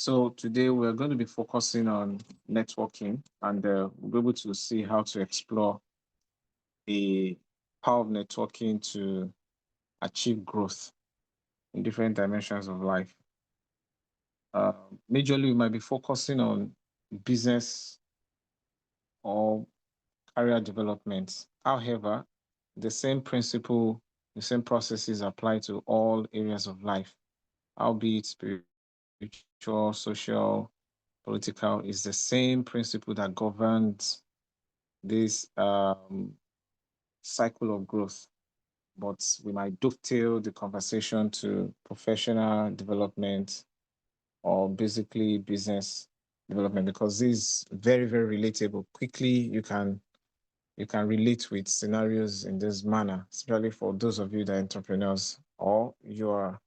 So today we're going to be focusing on networking, and we'll be able to see how to explore the power of networking to achieve growth in different dimensions of life. Uh, Majorly, we might be focusing on business or career development. However, the same principle, the same processes apply to all areas of life, albeit spiritual, social, political, is the same principle that governs this cycle of growth. But we might dovetail the conversation to professional development or basically business development because this is very, very relatable. Quickly, you can relate with scenarios in this manner, especially for those of you that are entrepreneurs or you are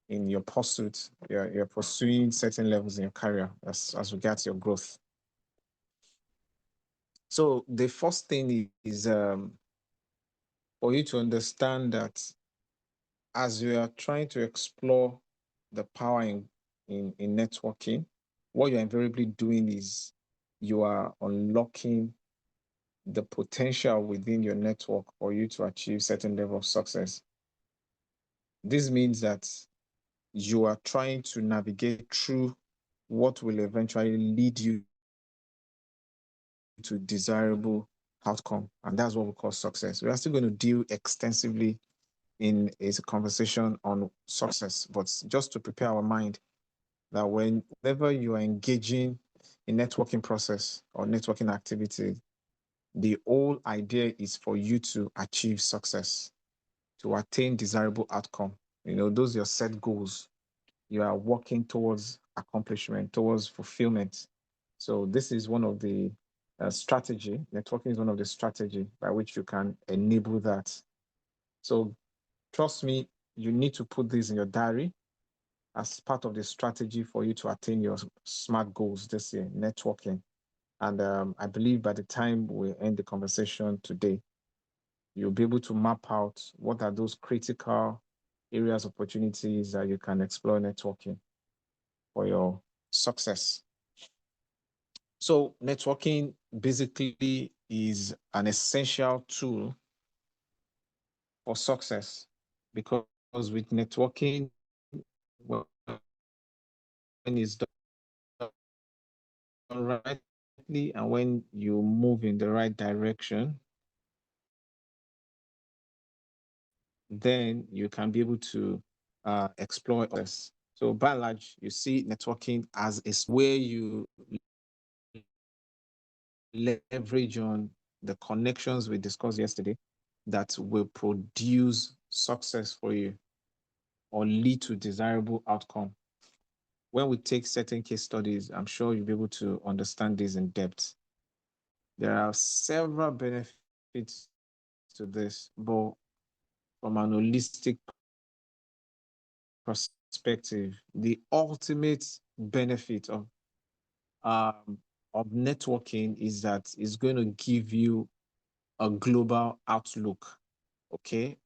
in your pursuit, you're pursuing certain levels in your career as regards your growth. So the first thing is for you to understand that as you are trying to explore the power in networking, what you're invariably doing is you are unlocking the potential within your network for you to achieve certain level of success. This means that you are trying to navigate through what will eventually lead you to desirable outcome. And that's what we call success. We are still going to deal extensively in a conversation on success, but just to prepare our mind that whenever you are engaging in networking process or networking activity, the whole idea is for you to achieve success, to attain desirable outcome. Those are your set goals. You are working towards accomplishment, towards fulfillment. So this is one of the strategy. Networking is one of the strategy by which you can enable that. So trust me, you need to put this in your diary as part of the strategy for you to attain your SMART goals this year, networking. And I believe by the time we end the conversation today, you'll be able to map out what are those critical areas of opportunities that you can explore networking for your success. So networking basically is an essential tool for success because with networking, when it's done rightly and when you move in the right direction, then you can be able to explore this. So by and large, you see networking as a where you leverage on the connections we discussed yesterday that will produce success for you or lead to desirable outcome. When we take certain case studies, I'm sure you'll be able to understand this in depth. There are several benefits to this, but from an holistic perspective, the ultimate benefit of networking is that it's going to give you a global outlook. Okay.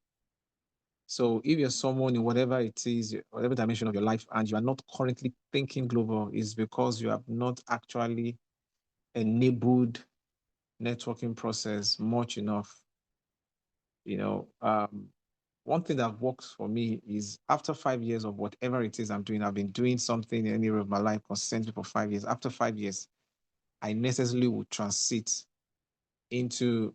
So if you're someone in whatever it is, whatever dimension of your life, and you are not currently thinking global, is because you have not actually enabled networking process much enough. One thing that works for me is after 5 years of whatever it is I'm doing, I've been doing something in any area of my life consistently for 5 years. After 5 years, I necessarily would transit into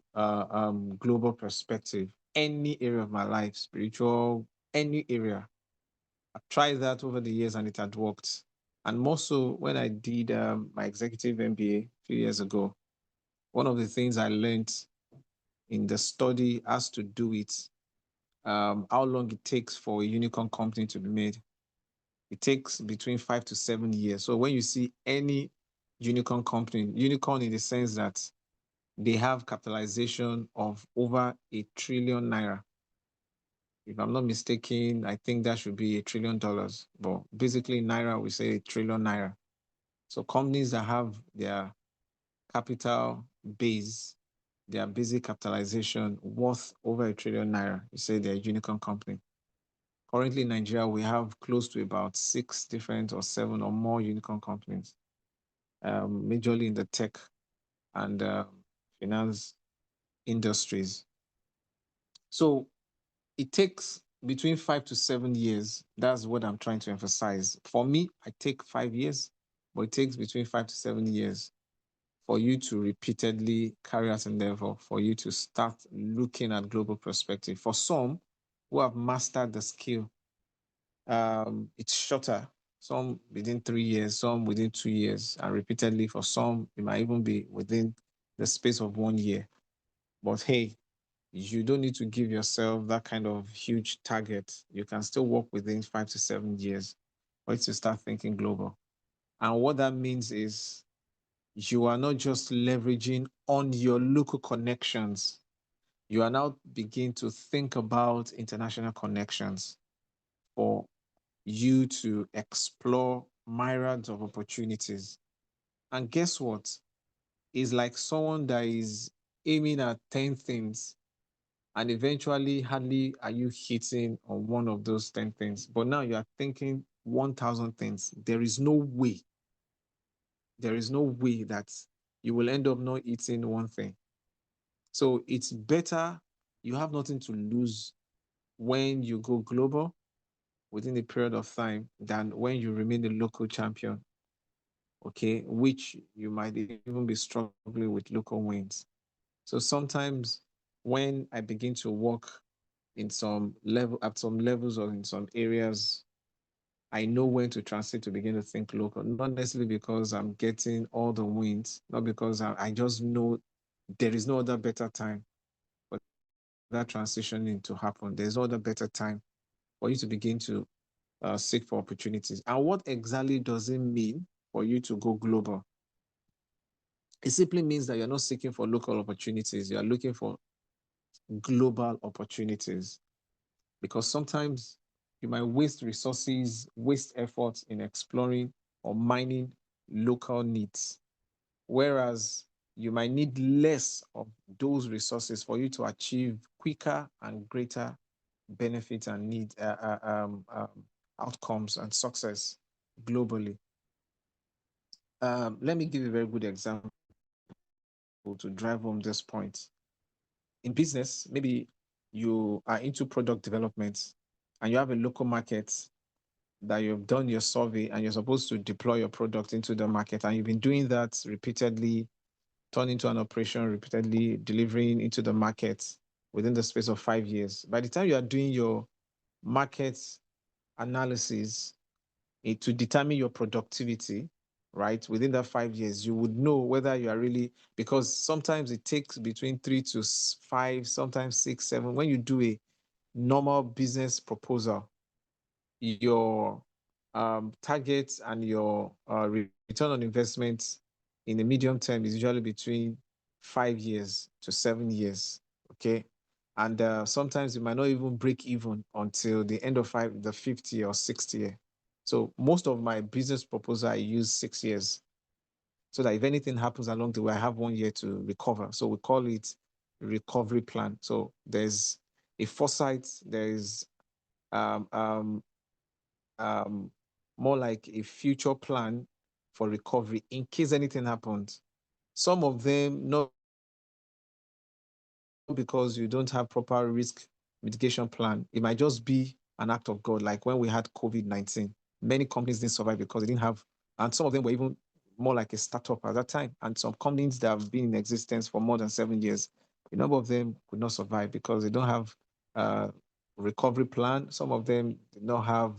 global perspective, any area of my life, spiritual, any area. I've tried that over the years and it had worked. And more so when I did my executive MBA a few years ago, one of the things I learned in the study has to do with how long it takes for a unicorn company to be made. It takes between 5 to 7 years. So when you see any unicorn company, unicorn in the sense that they have capitalization of over ₦1 trillion. If I'm not mistaken, I think that should be $1 trillion. But basically, naira, we say ₦1 trillion. So companies that have their capital base, their basic capitalization worth over ₦1 trillion, you say they're a unicorn company. Currently in Nigeria, we have close to about 6 different or 7 or more unicorn companies, majorly in the tech and finance industries. So it takes between 5 to 7 years. That's what I'm trying to emphasize. For me, I take 5 years, but it takes between 5 to 7 years for you to repeatedly carry out endeavor, for you to start looking at global perspective. For some who have mastered the skill, it's shorter. Some within 3 years, some within 2 years, and repeatedly for some, it might even be within the space of 1 year. But hey, you don't need to give yourself that kind of huge target. You can still work within 5 to 7 years for you to start thinking global. And what that means is you are not just leveraging on your local connections. You are now beginning to think about international connections for you to explore myriads of opportunities. And guess what? It's like someone that is aiming at 10 things, and eventually hardly are you hitting on one of those 10 things. But now you are thinking 1,000 things. There is no way that you will end up not eating one thing. So it's better, you have nothing to lose when you go global within a period of time than when you remain a local champion, okay, which you might even be struggling with local wins. So sometimes when I begin to work in some level, at some levels or in some areas, I know when to translate to begin to think local, not necessarily because I'm getting all the wins, not because I just know there is no other better time for that transitioning to happen. There's no other better time for you to begin to seek for opportunities. And what exactly does it mean for you to go global? It simply means that you're not seeking for local opportunities, you're looking for global opportunities. Because sometimes you might waste resources, waste efforts in exploring or mining local needs, whereas you might need less of those resources for you to achieve quicker and greater benefits and outcomes and success globally. Let me give you a very good example to drive home this point. In business, maybe you are into product development and you have a local market that you've done your survey and you're supposed to deploy your product into the market, and you've been doing that repeatedly, turn into an operation, repeatedly delivering into the market within the space of 5 years. By the time you are doing your market analysis, to determine your productivity, right, within that 5 years, you would know whether you are really, because sometimes it takes between 3 to 5, sometimes 6, 7. When you do a normal business proposal, your targets and your return on investment in the medium term is usually between 5 years to 7 years. Okay. And sometimes you might not even break even until the end of the 50 or 60 year. So most of my business proposal, I use 6 years so that if anything happens along the way, I have 1 year to recover. So we call it recovery plan. So there's a foresight, there is um, um, um, more like a future plan for recovery in case anything happens. Some of them, not because you don't have proper risk mitigation plan. It might just be an act of God. Like when we had COVID-19, many companies didn't survive because they didn't have, and some of them were even more like a startup at that time. And some companies that have been in existence for more than 7 years, a number of them could not survive because they don't have a recovery plan. Some of them did not have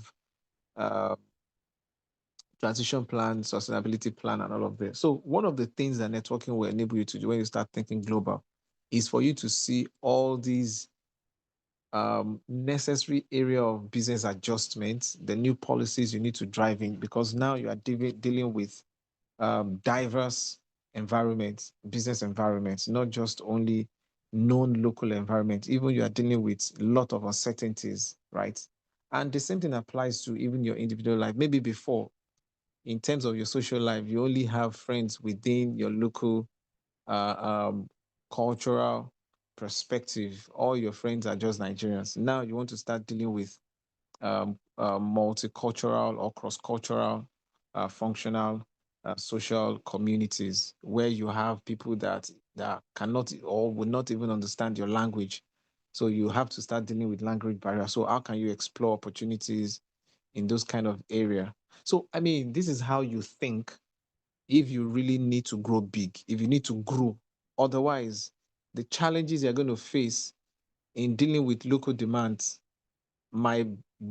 uh, transition plan, sustainability plan, and all of this. So one of the things that networking will enable you to do when you start thinking global is for you to see all these necessary area of business adjustments, the new policies you need to drive in, because now you are dealing with diverse environments, business environments, not just only known local environments. Even you are dealing with a lot of uncertainties, right? And the same thing applies to even your individual life. Maybe before, in terms of your social life, you only have friends within your local um, cultural perspective. All your friends are just Nigerians. Now you want to start dealing with multicultural or cross-cultural, functional, social communities where you have people that cannot or will not even understand your language. So you have to start dealing with language barrier. So how can you explore opportunities in those kind of area? So I mean, this is how you think if you really need to grow big, if you need to grow. Otherwise, the challenges you're going to face in dealing with local demands might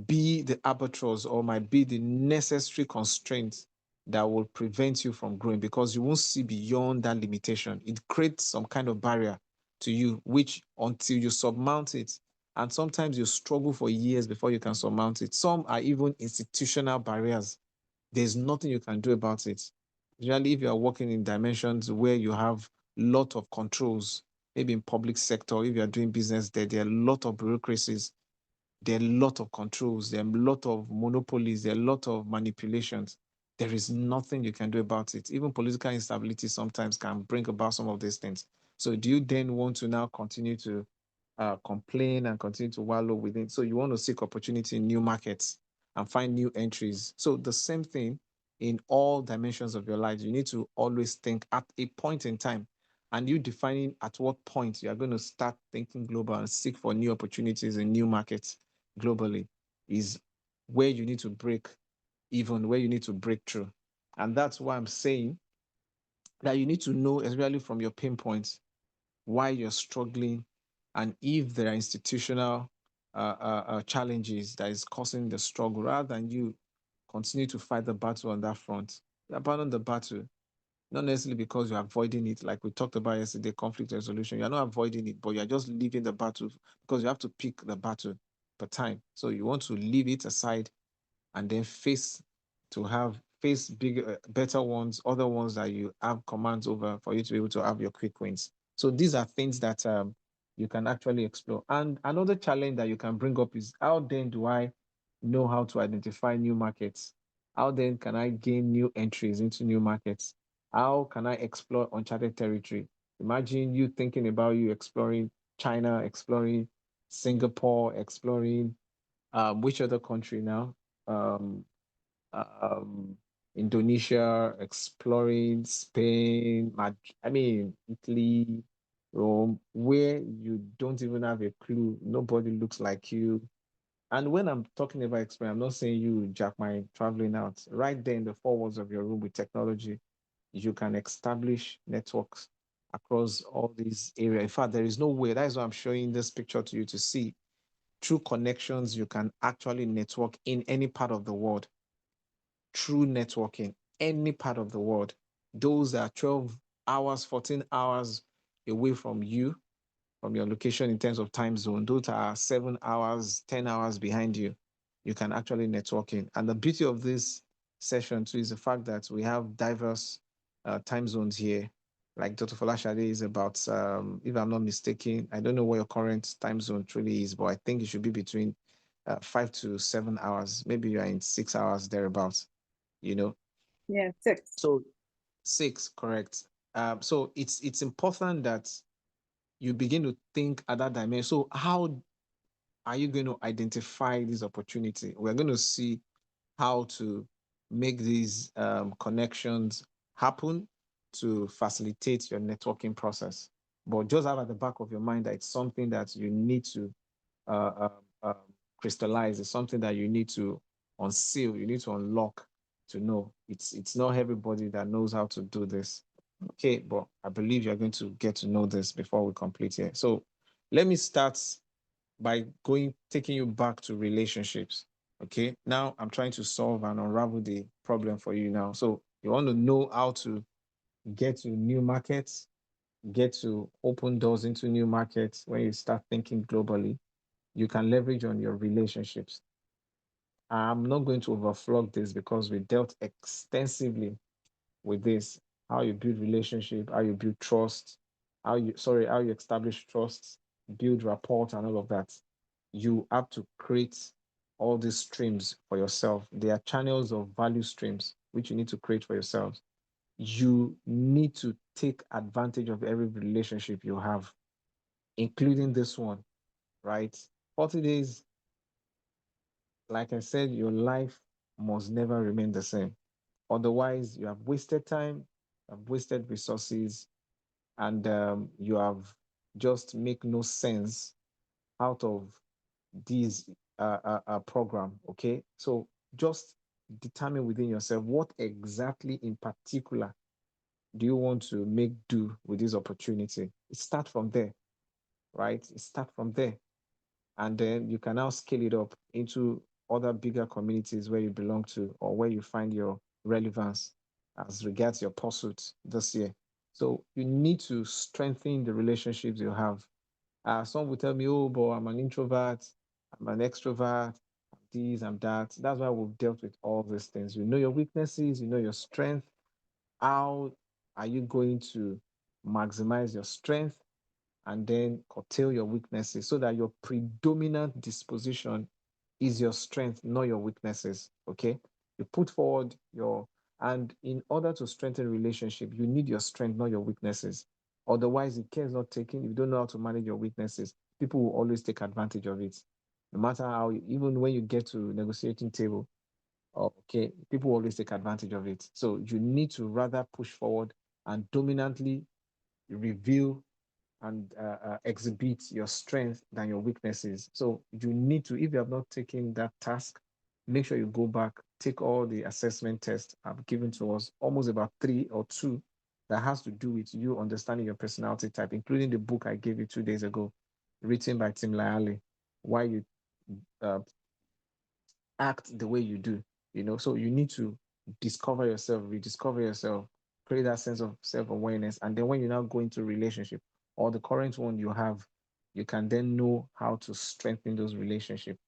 be the albatross or might be the necessary constraint that will prevent you from growing because you won't see beyond that limitation. It creates some kind of barrier to you, which until you surmount it, and sometimes you struggle for years before you can surmount it. Some are even institutional barriers. There's nothing you can do about it. Generally, if you are working in dimensions where you have a lot of controls, maybe in public sector, if you are doing business there are a lot of bureaucracies, there are a lot of controls, there are a lot of monopolies, there are a lot of manipulations. There is nothing you can do about it. Even political instability sometimes can bring about some of these things. So do you then want to now continue to complain and continue to wallow within? So you want to seek opportunity in new markets and find new entries. So the same thing in all dimensions of your life. You need to always think at a point in time and you defining at what point you are going to start thinking global and seek for new opportunities in new markets globally is where you need to break even, where you need to break through. And that's why I'm saying that you need to know, especially from your pain points, why you're struggling and if there are institutional challenges that is causing the struggle rather than you continue to fight the battle on that front. You abandon the battle, not necessarily because you're avoiding it, like we talked about yesterday, conflict resolution. You're not avoiding it, but you're just leaving the battle because you have to pick the battle per time. So you want to leave it aside and then face bigger, better ones, other ones that you have commands over for you to be able to have your quick wins. So these are things that you can actually explore. And another challenge that you can bring up is how then do I know how to identify new markets? How then can I gain new entries into new markets? How can I explore uncharted territory? Imagine you thinking about you exploring China, exploring Singapore, exploring which other country now? Um, um, Indonesia, exploring Spain, I mean, Italy, Rome, where you don't even have a clue. Nobody looks like you. And when I'm talking about experience, I'm not saying you, Jack, my traveling out. Right there in the four walls of your room with technology, you can establish networks across all these areas. In fact, there is no way. That is why I'm showing this picture to you to see. Through connections, you can actually network in any part of the world. True networking, any part of the world. Those are 12 hours, 14 hours away from you, from your location in terms of time zone. Those are 7 hours, 10 hours behind you. You can actually network in. And the beauty of this session too is the fact that we have diverse time zones here. Like Dr. Folashade is about, if I'm not mistaken, I don't know what your current time zone truly is, but I think it should be between 5 to 7 hours. Maybe you're in 6 hours thereabouts, you know. Yeah, 6. So 6, correct. So it's important that you begin to think at that dimension. So how are you going to identify this opportunity? We're going to see how to make these connections happen to facilitate your networking process. But just have at the back of your mind that it's something that you need to uh, um, um, crystallize. It's something that you need to unseal. You need to unlock to know. It's not everybody that knows how to do this. Okay, but I believe you're going to get to know this before we complete here. So let me start by taking you back to relationships. Okay, now I'm trying to solve and unravel the problem for you now. So you want to know how to get to new markets, get to open doors into new markets when you start thinking globally. You can leverage on your relationships. I'm not going to overflog this because we dealt extensively with this, how you build relationship, how you build trust, how you establish trust, build rapport and all of that. You have to create all these streams for yourself. They are channels of value streams which you need to create for yourselves. You need to take advantage of every relationship you have, including this one, right? 40 days like I said, your life must never remain the same. Otherwise, you have wasted time, you have wasted resources, and you have just make no sense out of this program. Okay, so just determine within yourself what exactly in particular do you want to make do with this opportunity. Start from there, right? Start from there, and then you can now scale it up into other bigger communities where you belong to or where you find your relevance as regards your pursuit this year. So you need to strengthen the relationships you have. Some will tell me, oh, but I'm an introvert, I'm an extrovert, I'm this, I'm that. That's why we've dealt with all these things. You know your weaknesses, you know your strength. How are you going to maximize your strength and then curtail your weaknesses so that your predominant disposition is your strength, not your weaknesses? Okay. You put forward your, and in order to strengthen relationship, you need your strength, not your weaknesses. Otherwise, the care is not taken. If you don't know how to manage your weaknesses, people will always take advantage of it. No matter how, even when you get to negotiating table, okay, people will always take advantage of it. So you need to rather push forward and dominantly reveal and exhibit your strength than your weaknesses. So you need to, if you have not taken that task, make sure you go back, take all the assessment tests I've given to us, almost about 3 or 2, that has to do with you understanding your personality type, including the book I gave you 2 days ago, written by Tim Lyale, Why You uh, Act the Way You Do. So you need to discover yourself, rediscover yourself, create that sense of self-awareness, and then when you now go into a relationship or the current one you have, you can then know how to strengthen those relationships,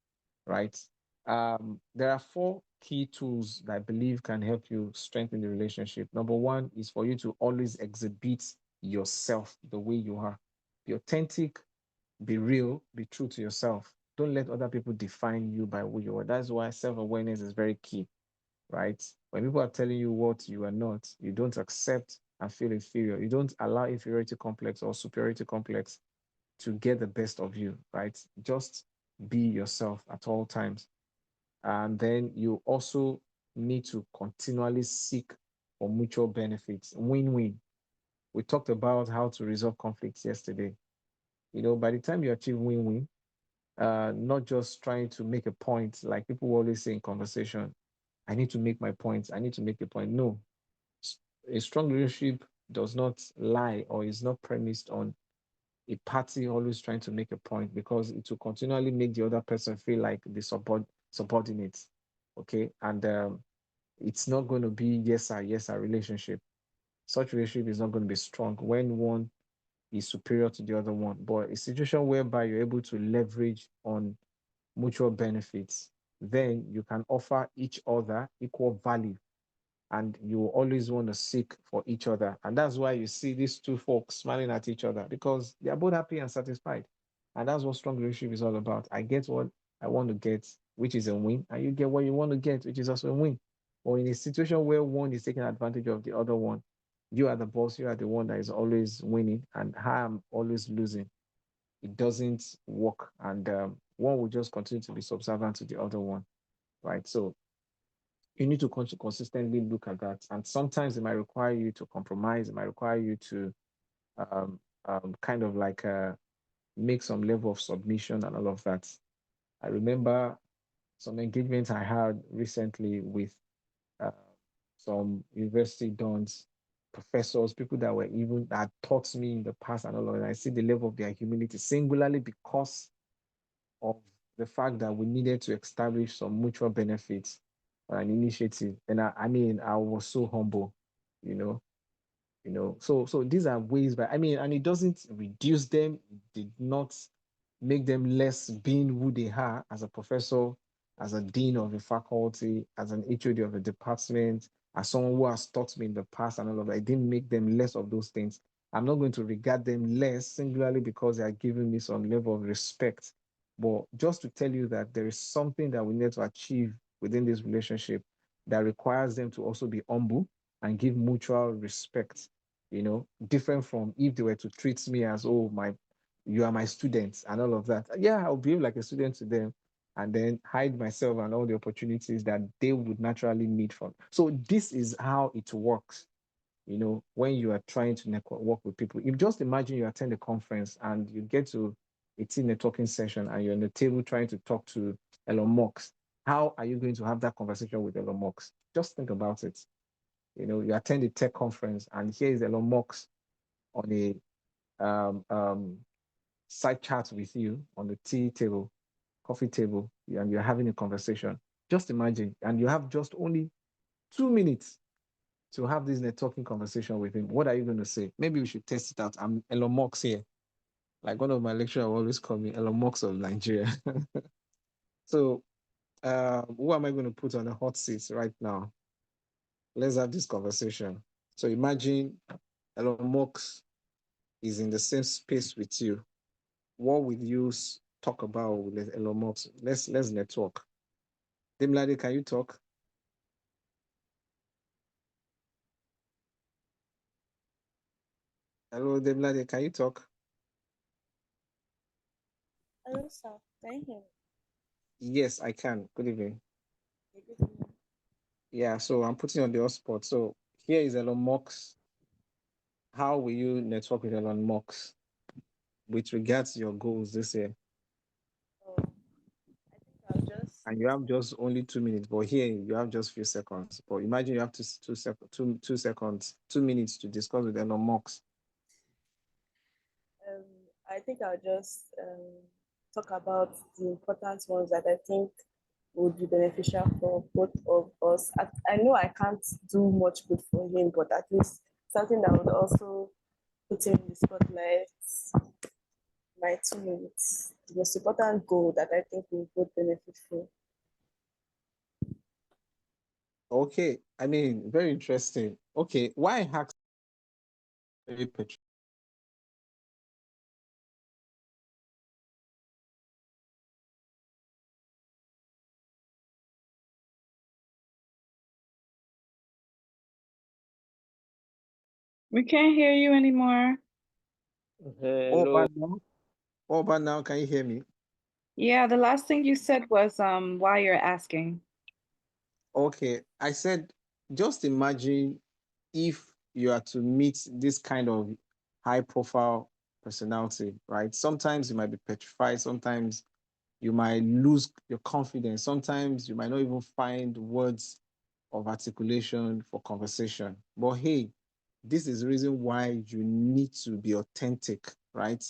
right? There are 4 key tools that I believe can help you strengthen the relationship. Number one is for you to always exhibit yourself the way you are. Be authentic, be real, be true to yourself. Don't let other people define you by who you are. That's why self-awareness is very key, right? When people are telling you what you are not, you don't accept and feel inferior. You don't allow inferiority complex or superiority complex to get the best of you, right? Just be yourself at all times. And then you also need to continually seek for mutual benefits, win-win. We talked about how to resolve conflicts yesterday. By the time you achieve win-win, not just trying to make a point, like people always say in conversation, I need to make my points, I need to make a point. No, a strong relationship does not lie or is not premised on a party always trying to make a point, because it will continually make the other person feel like the subordinate. Okay. And it's not going to be yes sir relationship. Such relationship is not going to be strong when one is superior to the other one. But a situation whereby you're able to leverage on mutual benefits, then you can offer each other equal value, and you always want to seek for each other. And that's why you see these two folks smiling at each other, because they are both happy and satisfied. And that's what strong relationship is all about. I get what I want to get, which is a win, and you get what you want to get, which is also a win. Or in a situation where one is taking advantage of the other one, you are the boss, you are the one that is always winning, and I am always losing. It doesn't work. And one will just continue to be subservient to the other one, right? So you need to consistently look at that. And sometimes it might require you to compromise. It might require you to kind of like make some level of submission and all of that. I remember some engagements I had recently with uh, some university dons, professors, people that were even that taught me in the past and all of that. I see the level of their humility, singularly because of the fact that we needed to establish some mutual benefits or an initiative. And I was so humble, you know, so these are ways, but and it doesn't reduce them. It did not make them less being who they are as a professor, as a dean of a faculty, as an HOD of a department, as someone who has taught me in the past and all of that. It didn't make them less of those things. I'm not going to regard them less singularly because they are giving me some level of respect. But just to tell you that there is something that we need to achieve within this relationship that requires them to also be humble and give mutual respect, different from if they were to treat me as, oh, you are my students and all of that. Yeah, I'll behave like a student to them. and then hide myself and all the opportunities that they would naturally need from. So this is how it works, when you are trying to work with people. If just imagine you attend a conference and you get to a team networking session and you're on the table trying to talk to Elon Musk, how are you going to have that conversation with Elon Musk? Just think about it. You attend a tech conference and here is Elon Musk on a side chat with you on the tea table, coffee table, and you're having a conversation. Just imagine, and you have just only 2 minutes to have this networking conversation with him. What are you going to say? Maybe we should test it out. I'm Elon Musk here. Like one of my lecturers always call me Elon Musk of Nigeria. So, who am I going to put on the hot seat right now? Let's have this conversation. So imagine Elon Musk is in the same space with you. What will you talk about with Elon Musk? Let's network. Demlade, can you talk? Hello, Demlade, can you talk? Hello, sir. Can you hear me? Yes, I can. Good evening. Okay, good evening. Yeah, so I'm putting on the hotspot. So here is Elon Musk. How will you network with Elon Musk with regards to your goals this year? I think I'll just And you have just only 2 minutes, but here you have just few seconds. But imagine you have 2 seconds, 2 minutes to discuss with Elon Musk. um I think I'll just talk about the important ones that I think would be beneficial for both of us. I know I can't do much good for him, but at least something that would also put him in the spotlight. My 2 minutes, the most important goal that I think we both benefit from. Okay, I mean, very interesting. Okay, why hacks very We can't hear you anymore. What Hello. about now? What about now? Can you hear me? Yeah, the last thing you said was why you're asking. Okay, I said, just imagine if you are to meet this kind of high profile personality, right? Sometimes you might be petrified, sometimes you might lose your confidence, sometimes you might not even find words of articulation for conversation. But hey, this is the reason why you need to be authentic, right?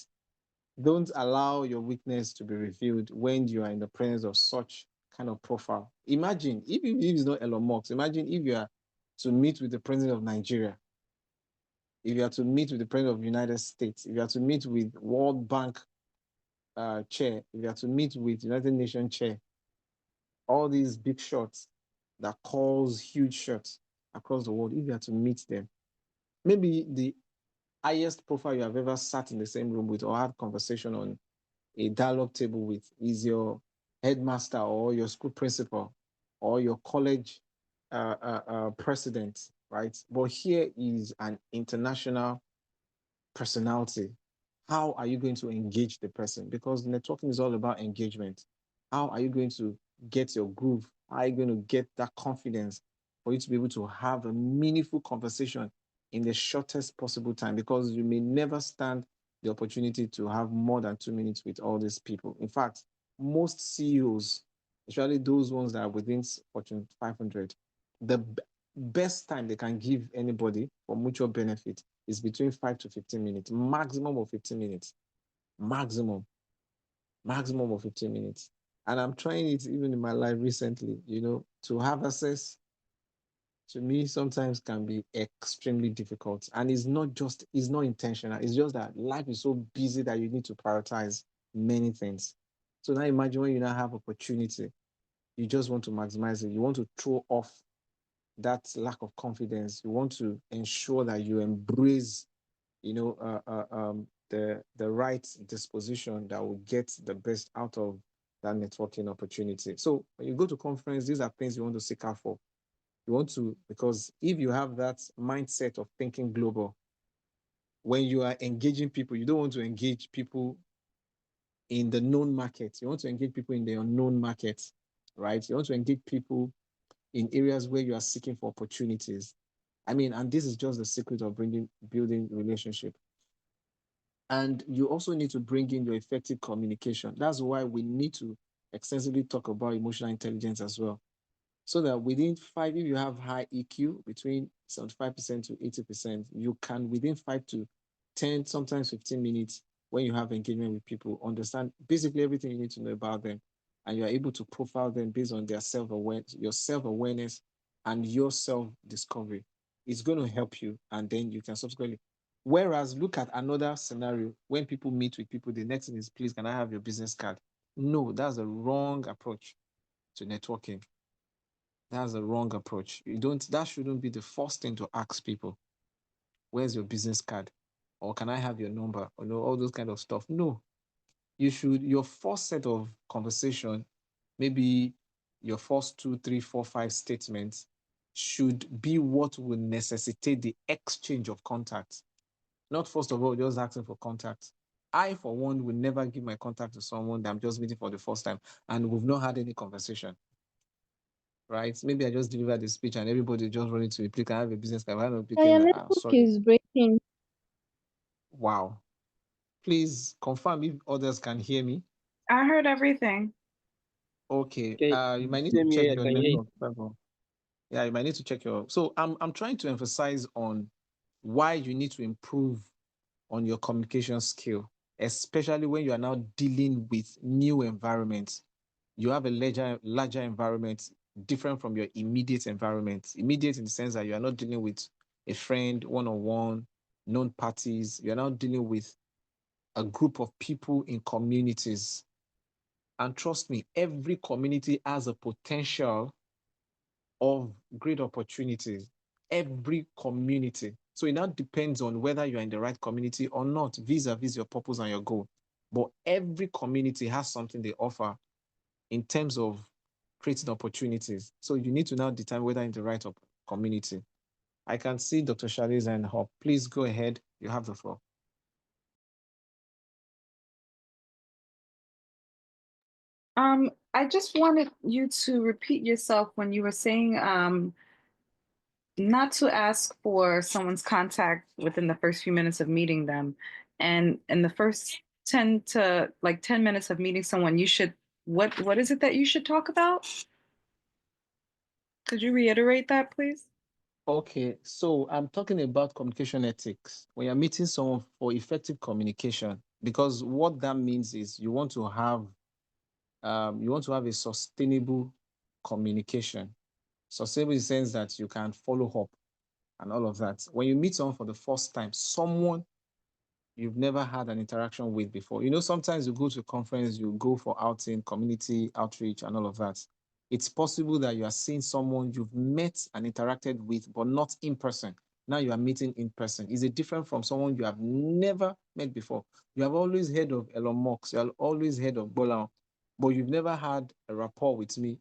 Don't allow your weakness to be revealed when you are in the presence of such kind of profile. Imagine if it's not Elon Musk, imagine if you are to meet with the president of Nigeria, if you are to meet with the president of the United States, if you are to meet with World Bank chair, if you are to meet with United Nations chair, all these big shots that cause huge shots across the world, if you are to meet them, maybe the highest profile you have ever sat in the same room with or had conversation on a dialogue table with is your headmaster or your school principal or your college president, right? But here is an international personality. How are you going to engage the person? Because networking is all about engagement. How are you going to get your groove? How are you going to get that confidence for you to be able to have a meaningful conversation in the shortest possible time? Because you may never stand the opportunity to have more than 2 minutes with all these people. In fact, most CEOs, especially those ones that are within Fortune 500, the best time they can give anybody for mutual benefit is between 5 to 15 minutes, maximum of 15 minutes, maximum, maximum of 15 minutes. And I'm trying it even in my life recently, to have access to me sometimes can be extremely difficult. And it's not intentional. It's just that life is so busy that you need to prioritize many things. So now imagine when you now have opportunity, you just want to maximize it. You want to throw off that lack of confidence. You want to ensure that you embrace the right disposition that will get the best out of that networking opportunity. So when you go to conference, these are things you want to seek out for. You want to, because if you have that mindset of thinking global, when you are engaging people, you don't want to engage people in the known market. You want to engage people in the unknown market, right? You want to engage people in areas where you are seeking for opportunities. I mean, and this is just the secret of building relationship. And you also need to bring in your effective communication. That's why we need to extensively talk about emotional intelligence as well. So that within five, if you have high EQ between 75% to 80%, you can within 5 to 10, sometimes 15 minutes, when you have engagement with people, understand basically everything you need to know about them. And you're able to profile them based on their self-awareness, your self-awareness and your self-discovery. It's going to help you. And then you can subsequently. Whereas look at another scenario when people meet with people, the next thing is, please, can I have your business card? No, that's a wrong approach to networking. That's a wrong approach. That shouldn't be the first thing to ask people. Where's your business card? Or can I have your number? Or no, all those kind of stuff. No. Your first set of conversation, maybe your first 2, 3, 4, 5 statements should be what will necessitate the exchange of contacts. Not first of all, just asking for contact. I, for one, will never give my contact to someone that I'm just meeting for the first time and we've not had any conversation. Right? Maybe I just delivered the speech and everybody just running to me. Please, can I have a business card? I don't pick Your it. network Sorry. is breaking. Wow. Please confirm if others can hear me. I heard everything. Okay. Okay, You might need to same check here, I your can hear you. network level. Yeah, you might need to check your. So I'm trying to emphasize on why you need to improve on your communication skill, especially when you are now dealing with new environments. You have a larger environment different from your immediate environment. Immediate in the sense that you are not dealing with a friend one-on-one, known parties. You're now dealing with a group of people in communities. And trust me, every community has a potential of great opportunities. Every community. So it now depends on whether you're in the right community or not, vis-a-vis your purpose and your goal. But every community has something they offer in terms of creating opportunities. So you need to now determine whether in the right community. I can see Dr. Shali's and Hop. Please go ahead. You have the floor. I just wanted you to repeat yourself when you were saying not to ask for someone's contact within the first few minutes of meeting them. And in the first 10 minutes of meeting someone, you should, what is it that you should talk about? Could you reiterate that, please? Okay, so I'm talking about communication ethics. When you're meeting someone for effective communication, because what that means is you want to have a sustainable communication. Sustainable in the sense that you can follow up and all of that. When you meet someone for the first time, someone you've never had an interaction with before. You know, sometimes you go to a conference, you go for outing, community outreach, and all of that. It's possible that you are seeing someone you've met and interacted with, but not in person. Now you are meeting in person. Is it different from someone you have never met before? You have always heard of Elon Musk, you have always heard of Bolan, but you've never had a rapport with me.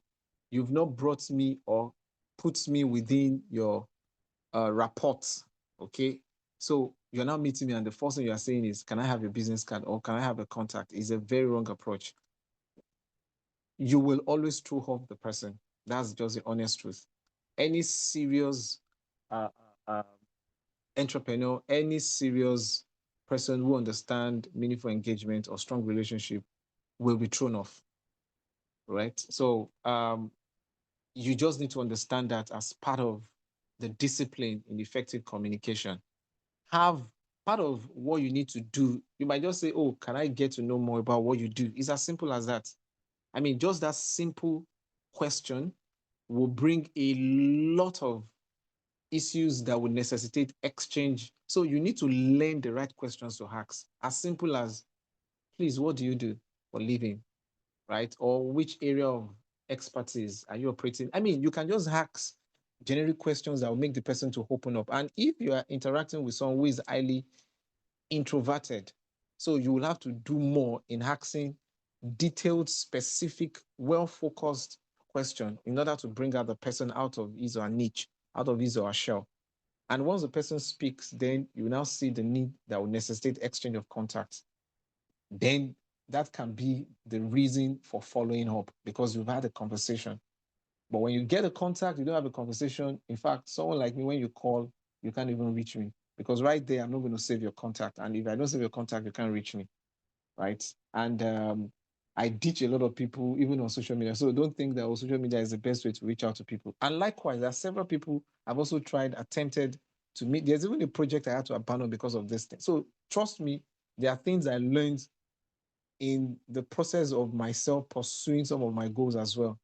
You've not brought me or put me within your rapport. Okay. So you're now meeting me, and the first thing you are saying is, can I have your business card or can I have a contact? Is a very wrong approach. You will always throw off the person. That's just the honest truth. Any serious uh, uh, entrepreneur, any serious person who understands meaningful engagement or strong relationship will be thrown off. Right. So you just need to understand that as part of the discipline in effective communication. Have part of what you need to do. You might just say, oh, can I get to know more about what you do? It's as simple as that. I mean, just that simple question will bring a lot of issues that would necessitate exchange. So you need to learn the right questions to ask. As simple as, please, what do you do for living? Right? Or which area of expertise are you operating? I mean, you can just ask generic questions that will make the person to open up. And if you are interacting with someone who is highly introverted, so you will have to do more in asking detailed, specific, well-focused question in order to bring out the person out of his or her niche, out of his or her shell. And once the person speaks, then you now see the need that will necessitate exchange of contacts. Then that can be the reason for following up because you've had a conversation. But when you get a contact, you don't have a conversation. In fact, someone like me, when you call, you can't even reach me because right there, I'm not going to save your contact. And if I don't save your contact, you can't reach me, right? And I ditch a lot of people, even on social media. So don't think that social media is the best way to reach out to people. And likewise, there are several people I've also attempted to meet. There's even a project I had to abandon because of this thing. So trust me, there are things I learned in the process of myself pursuing some of my goals as well.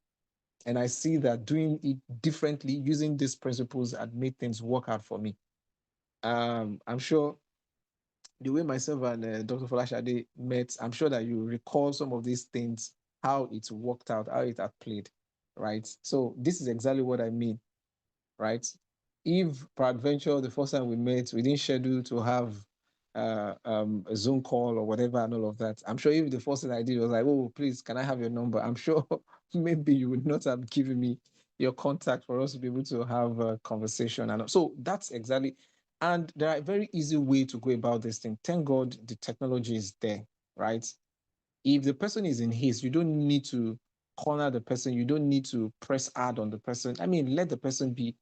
And I see that doing it differently, using these principles, had made things work out for me. I'm sure the way myself and Dr. Folashade met, I'm sure that you recall some of these things, how it worked out, how it had played, right? So this is exactly what I mean, right? If peradventure the first time we met, we didn't schedule to have a Zoom call or whatever and all of that, I'm sure if the first thing I did was like, oh, please, can I have your number? I'm sure maybe you would not have given me your contact for us to be able to have a conversation. And so that's exactly, and there are a very easy way to go about this thing. Thank God the technology is there, right? If the person is in haste, you don't need to corner the person. You don't need to press hard on the person. I mean, let the person be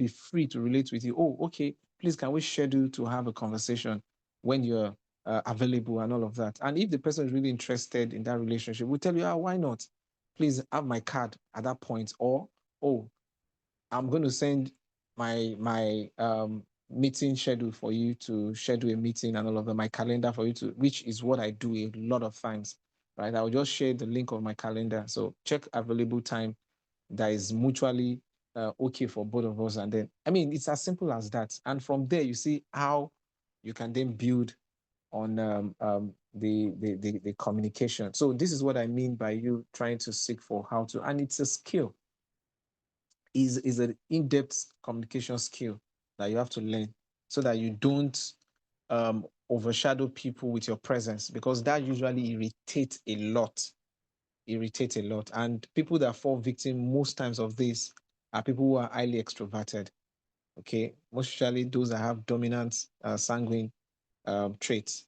free to relate with you. Oh, okay, please, can we schedule to have a conversation when you're available and all of that? And if the person is really interested in that relationship, we'll tell you, why not? Please have my card at that point. Or, oh, I'm going to send my meeting schedule for you to schedule a meeting and all of that, my calendar for you to, which is what I do a lot of times, right? I will just share the link of my calendar. So check available time that is mutually okay for both of us. And then, I mean, it's as simple as that. And from there, you see how you can then build on the communication. So this is what I mean by you trying to seek for how to, and it's a skill, is an in-depth communication skill that you have to learn so that you don't overshadow people with your presence, because that usually irritates a lot. And people that fall victim most times of this are people who are highly extroverted. Okay, most usually those that have dominant sanguine traits.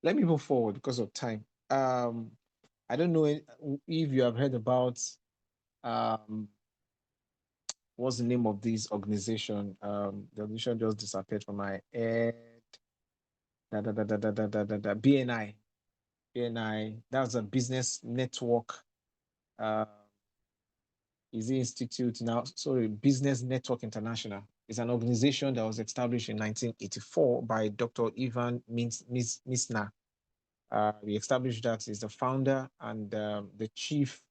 Let me move forward because of time. I don't know if you have heard about um, what's the name of this organization? The organization just disappeared from my head. BNI. BNI. That's a business network. Is the institute now? Sorry, Business Network International. It's an organization that was established in 1984 by Dr. Ivan Misna. We established that. He's the founder and the chief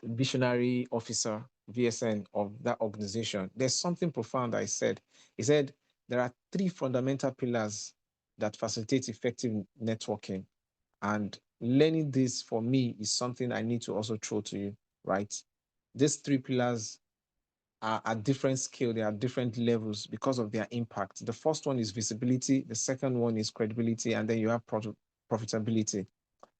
visionary officer, VSN, of that organization. There's something profound I said. He said there are three fundamental pillars that facilitate effective networking. And learning this for me is something I need to also throw to you, right? These three pillars are at different scale, they are different levels because of their impact. The first one is visibility, the second one is credibility, and then you have profitability.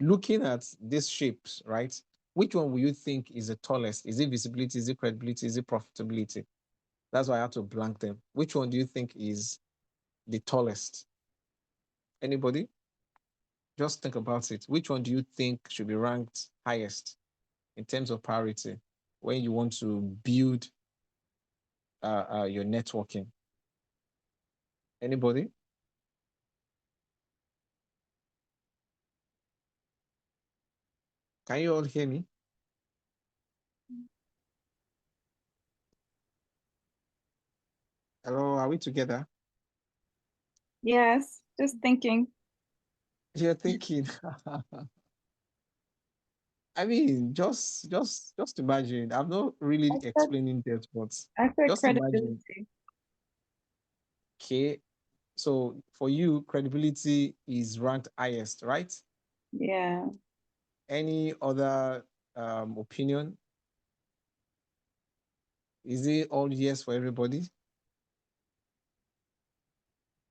Looking at these shapes, right? Which one will you think is the tallest? Is it visibility? Is it credibility? Is it profitability? That's why I had to blank them. Which one do you think is the tallest? Anybody? Just think about it. Which one do you think should be ranked highest in terms of priority when you want to build your networking? Anybody? Can you all hear me? Hello, are we together? Yes, just thinking. You're thinking. I mean, just imagine. I'm not really explaining that, but I said just imagine. credibility. Okay, so for you, credibility is ranked highest, right? Yeah. Any other opinion? Is it all yes for everybody?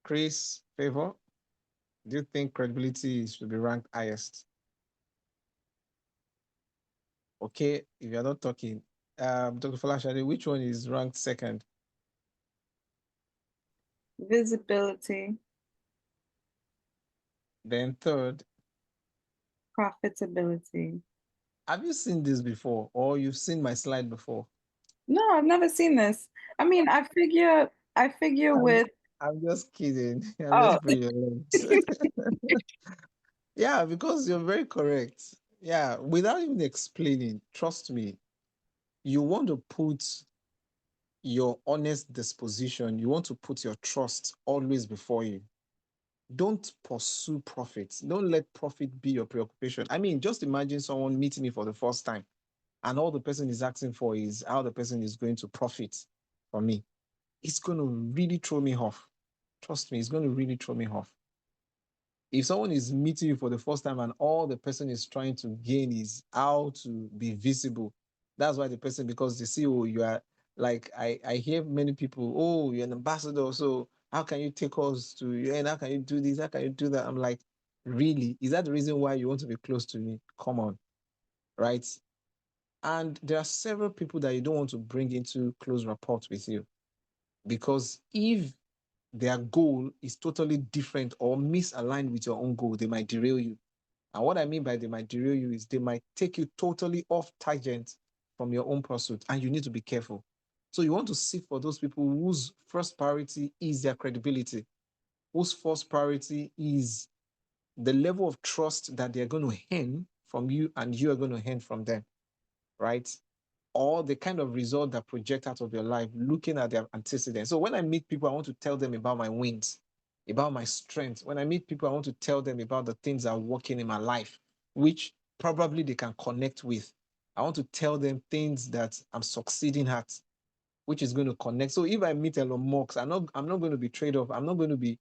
Chris, Favor, do you think credibility should be ranked highest? Okay, if you're not talking, Dr. Falashade, which one is ranked second? Visibility. Then third, Profitability. have you seen this before, or you've seen my slide before? No, I've never seen this. I mean, I figure I'm, with I'm just kidding. I'm oh just putting your lips. Yeah, because you're very correct. Yeah, without even explaining, trust me, you want to put your honest disposition, you want to put your trust always before you. Don't pursue profit. Don't let profit be your preoccupation. I mean, just imagine someone meeting me for the first time and all the person is asking for is how the person is going to profit from me. It's going to really throw me off. Trust me, it's going to really throw me off. If someone is meeting you for the first time and all the person is trying to gain is how to be visible, that's why the person, because they see, oh, you are like, I hear many people, oh, you're an ambassador, so how can you take us to, and how can you do this? How can you do that? I'm like, really? Is that the reason why you want to be close to me? Come on, right? And there are several people that you don't want to bring into close rapport with you because if their goal is totally different or misaligned with your own goal, they might derail you. And what I mean by they might derail you is they might take you totally off tangent from your own pursuit, and you need to be careful. So you want to seek for those people whose first priority is their credibility, whose first priority is the level of trust that they're going to earn from you and you are going to earn from them, right? Or the kind of result that project out of your life, looking at their antecedents. So when I meet people, I want to tell them about my wins, about my strengths. When I meet people, I want to tell them about the things that are working in my life, which probably they can connect with. I want to tell them things that I'm succeeding at, which is going to connect. So if I meet Elon Musk, I'm not going to be trade off. I'm not going to be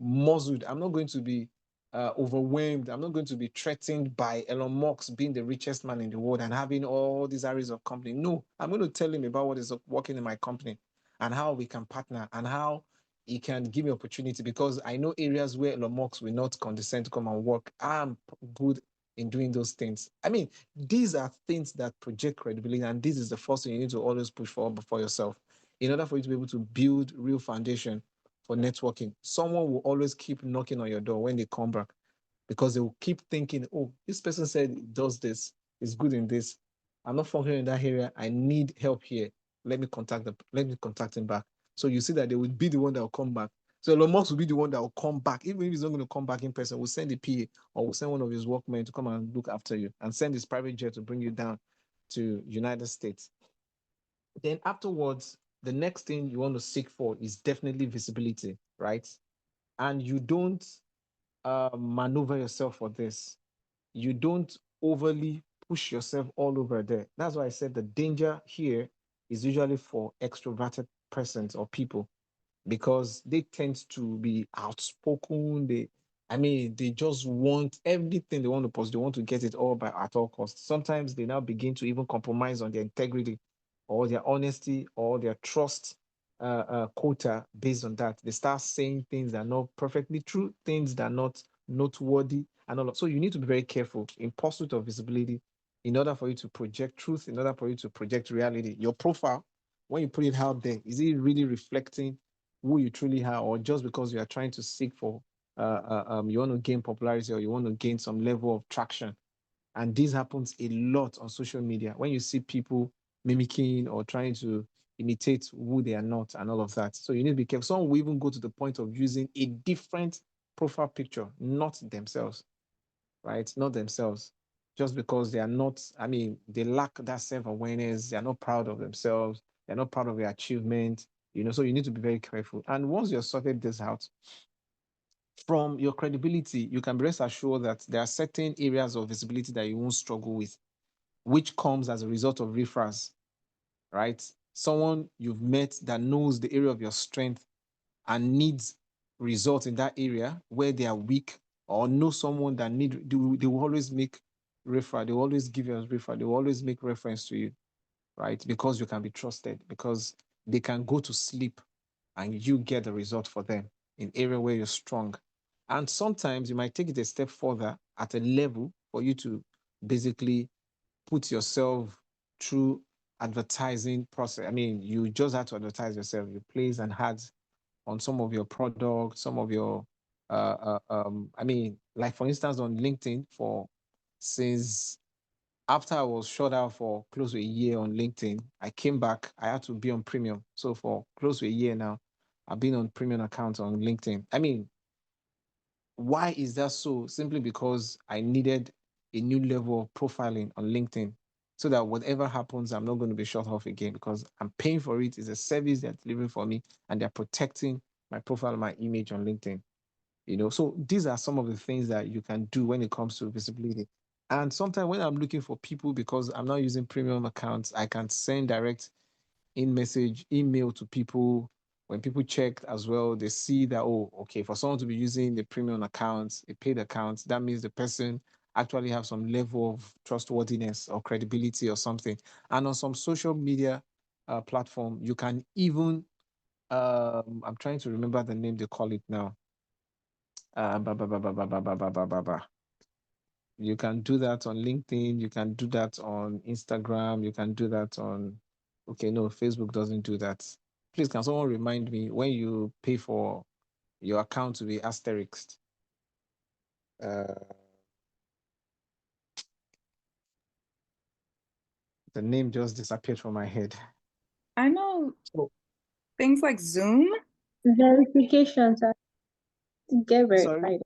muzzled. I'm not going to be overwhelmed. I'm not going to be threatened by Elon Musk being the richest man in the world and having all these areas of company. No, I'm going to tell him about what is working in my company and how we can partner and how he can give me opportunity because I know areas where Elon Musk will not condescend to come and work. I'm good in doing those things. I mean, these are things that project credibility, and this is the first thing you need to always push for before yourself in order for you to be able to build real foundation for networking. Someone will always keep knocking on your door when they come back because they will keep thinking, oh, this person said he does this, is good in this. I'm not functioning in that area. I need help here. Let me contact him back. So you see that they will be the one that will come back. So Elon Musk will be the one that will come back. Even if he's not going to come back in person, we'll send a PA or we'll send one of his workmen to come and look after you and send his private jet to bring you down to United States. Then afterwards, the next thing you want to seek for is definitely visibility, right? And you don't maneuver yourself for this. You don't overly push yourself all over there. That's why I said the danger here is usually for extroverted persons or people because they tend to be outspoken. They just want everything they want to post. They want to get it all by at all costs. Sometimes they now begin to even compromise on their integrity or their honesty or their trust quota based on that. They start saying things that are not perfectly true, things that are not noteworthy, and all. So you need to be very careful in pursuit of visibility in order for you to project truth, in order for you to project reality. Your profile, when you put it out there, is it really reflecting who you truly are, or just because you are trying to seek for, you want to gain popularity or you want to gain some level of traction? And this happens a lot on social media when you see people mimicking or trying to imitate who they are not and all of that. So you need to be careful. Some will even go to the point of using a different profile picture, not themselves, right? Not themselves. Just because they are not, they lack that self-awareness, they're not proud of themselves, they're not proud of their achievement, so you need to be very careful. And once you've sorted this out, from your credibility, you can rest assured that there are certain areas of visibility that you won't struggle with, which comes as a result of referrals, right? Someone you've met that knows the area of your strength and needs results in that area where they are weak, or know someone that they will always make referral, they will always give you a referral, they will always make reference to you, right? Because you can be trusted, because they can go to sleep and you get the result for them in area where you're strong. And sometimes you might take it a step further at a level for you to basically put yourself through advertising process. You just have to advertise yourself. You place an ads on some of your products, some of your I mean, like for instance, on LinkedIn, for since after I was shut out for close to a year on LinkedIn, I came back. I had to be on premium. So for close to a year now, I've been on premium account on LinkedIn. I mean, why is that so? Simply because I needed a new level of profiling on LinkedIn so that whatever happens, I'm not going to be shut off again because I'm paying for it. It's a service they're delivering for me and they're protecting my profile and my image on LinkedIn. So these are some of the things that you can do when it comes to visibility. And sometimes when I'm looking for people, because I'm not using premium accounts, I can send direct in message email to people. When people check as well, they see that, oh, okay, for someone to be using the premium account, a paid account, that means the person actually have some level of trustworthiness or credibility or something. And on some social media platform, you can even I'm trying to remember the name they call it now. Ba, ba, ba, ba, ba, ba, ba, ba, ba, ba, ba. You can do that on LinkedIn. You can do that on Instagram. You can do that on, okay, no, Facebook doesn't do that. Please, can someone remind me when you pay for your account to be asterisked? Uh, the name just disappeared from my head. I know So, things like Zoom. Verifications are to get sorry, verified.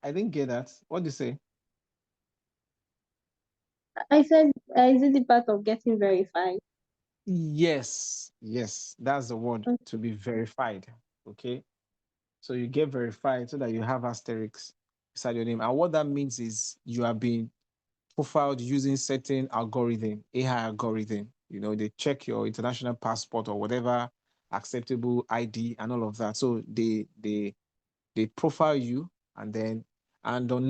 I didn't get that. What did you say? I said, is it the part of getting verified? Yes, yes, that's the word, Mm. to be verified. Okay. So you get verified so that you have asterisks beside your name. And what that means is you are being profiled using certain algorithm, AI algorithm. They check your international passport or whatever acceptable ID and all of that. So they profile you, and on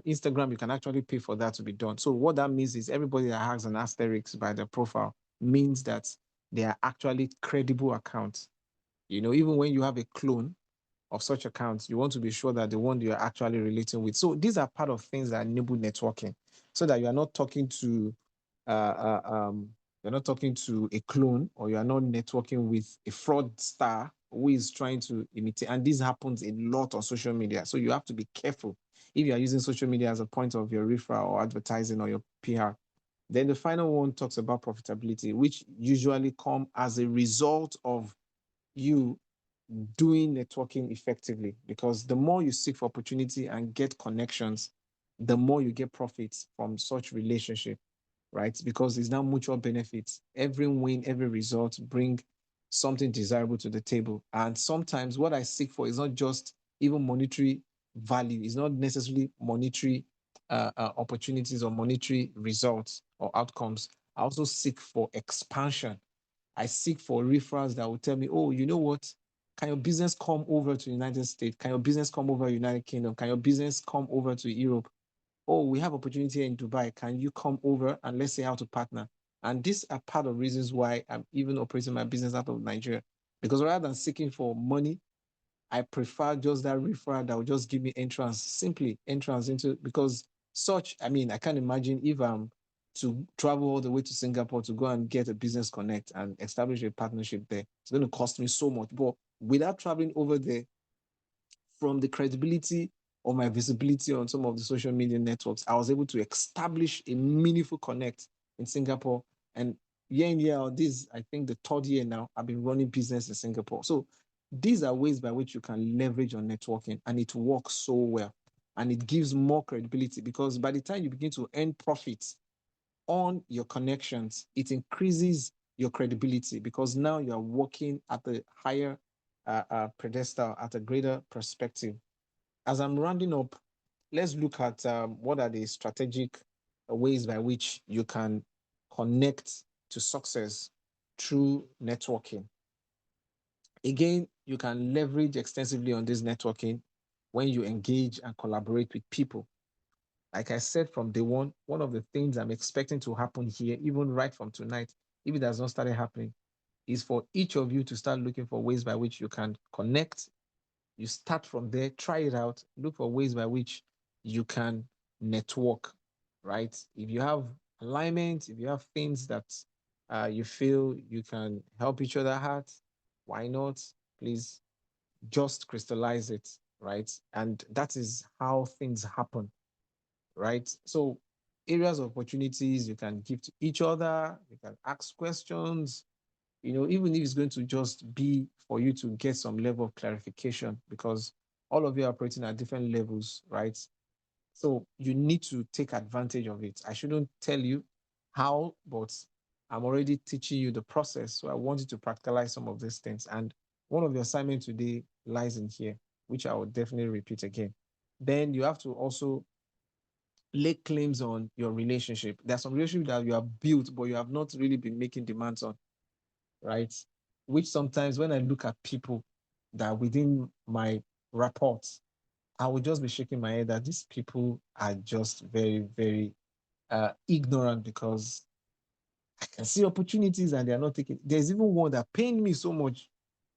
Instagram you can actually pay for that to be done. So what that means is everybody that has an asterisk by their profile means that they are actually credible accounts. Even when you have a clone of such accounts, you want to be sure that the one you're actually relating with. So these are part of things that enable networking, so that you are not talking to uh, uh, um, you're not talking to a clone, or you are not networking with a fraudster who is trying to imitate. And this happens a lot on social media. So you have to be careful if you are using social media as a point of your referral or advertising or your PR. Then the final one talks about profitability, which usually come as a result of you doing networking effectively, because the more you seek for opportunity and get connections, the more you get profits from such relationship, right? Because it's now mutual benefits. Every win, every result bring something desirable to the table. And sometimes what I seek for is not just even monetary value. It's not necessarily monetary opportunities or monetary results or outcomes. I also seek for expansion. I seek for referrals that will tell me, oh, you know what? Can your business come over to United States? Can your business come over to United Kingdom? Can your business come over to Europe? Oh, we have opportunity in Dubai. Can you come over and let's say how to partner? And these are part of reasons why I'm even operating my business out of Nigeria. Because rather than seeking for money, I prefer just that referral that will just give me entrance, simply entrance into, because I mean, I can't imagine if I'm to travel all the way to Singapore to go and get a business connect and establish a partnership there. It's going to cost me so much. But without traveling over there, from the credibility of my visibility on some of the social media networks, I was able to establish a meaningful connect in Singapore. And year in, year out, this, I think, the third year now, I've been running business in Singapore. So these are ways by which you can leverage on networking, and it works so well. And it gives more credibility, because by the time you begin to earn profits on your connections, it increases your credibility, because now you are working at a higher pedestal, at a greater perspective. As I'm rounding up, let's look at what are the strategic ways by which you can connect to success through networking. Again, you can leverage extensively on this networking when you engage and collaborate with people. Like I said from day one of the things I'm expecting to happen here, even right from tonight, if it has not started happening, is for each of you to start looking for ways by which you can connect. You start from there, try it out, look for ways by which you can network, right? If you have alignment, if you have things that you feel you can help each other at, why not? Please just crystallize it, right? And that is how things happen, right? So areas of opportunities you can give to each other, you can ask questions, even if it's going to just be for you to get some level of clarification, because all of you are operating at different levels, right? So you need to take advantage of it. I shouldn't tell you how, but I'm already teaching you the process. So I want you to practicalize some of these things. And one of the assignments today lies in here, which I will definitely repeat again. Then you have to also lay claims on your relationship. There's some relationship that you have built, but you have not really been making demands on, right? Which sometimes when I look at people that within my reports, I would just be shaking my head that these people are just very, very ignorant, because I can see opportunities and they're not taking. There's even one that pained me so much.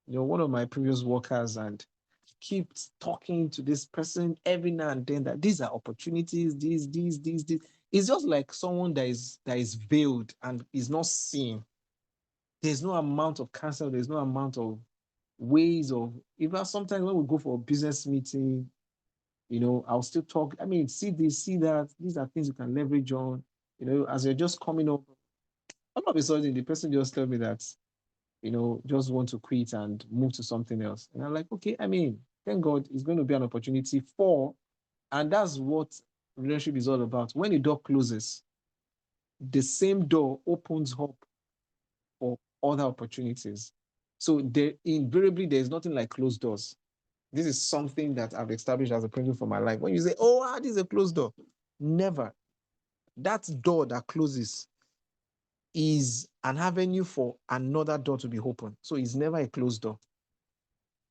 One of my previous workers, and keeps talking to this person every now and then that these are opportunities, these. It's just like someone that is veiled and is not seen. There's no amount of counsel, there's no amount of ways of, even sometimes when we go for a business meeting, I'll still talk. I mean, see this, see that. These are things you can leverage on. As you're just coming up, all of a sudden the person just tell me that, just want to quit and move to something else. And I'm like, okay, I mean, thank God it's going to be an opportunity and that's what relationship is all about. When a door closes, the same door opens up for other opportunities. So invariably, there's nothing like closed doors. This is something that I've established as a principle for my life. When you say, oh, this is a closed door, never. That door that closes is an avenue for another door to be open. So it's never a closed door.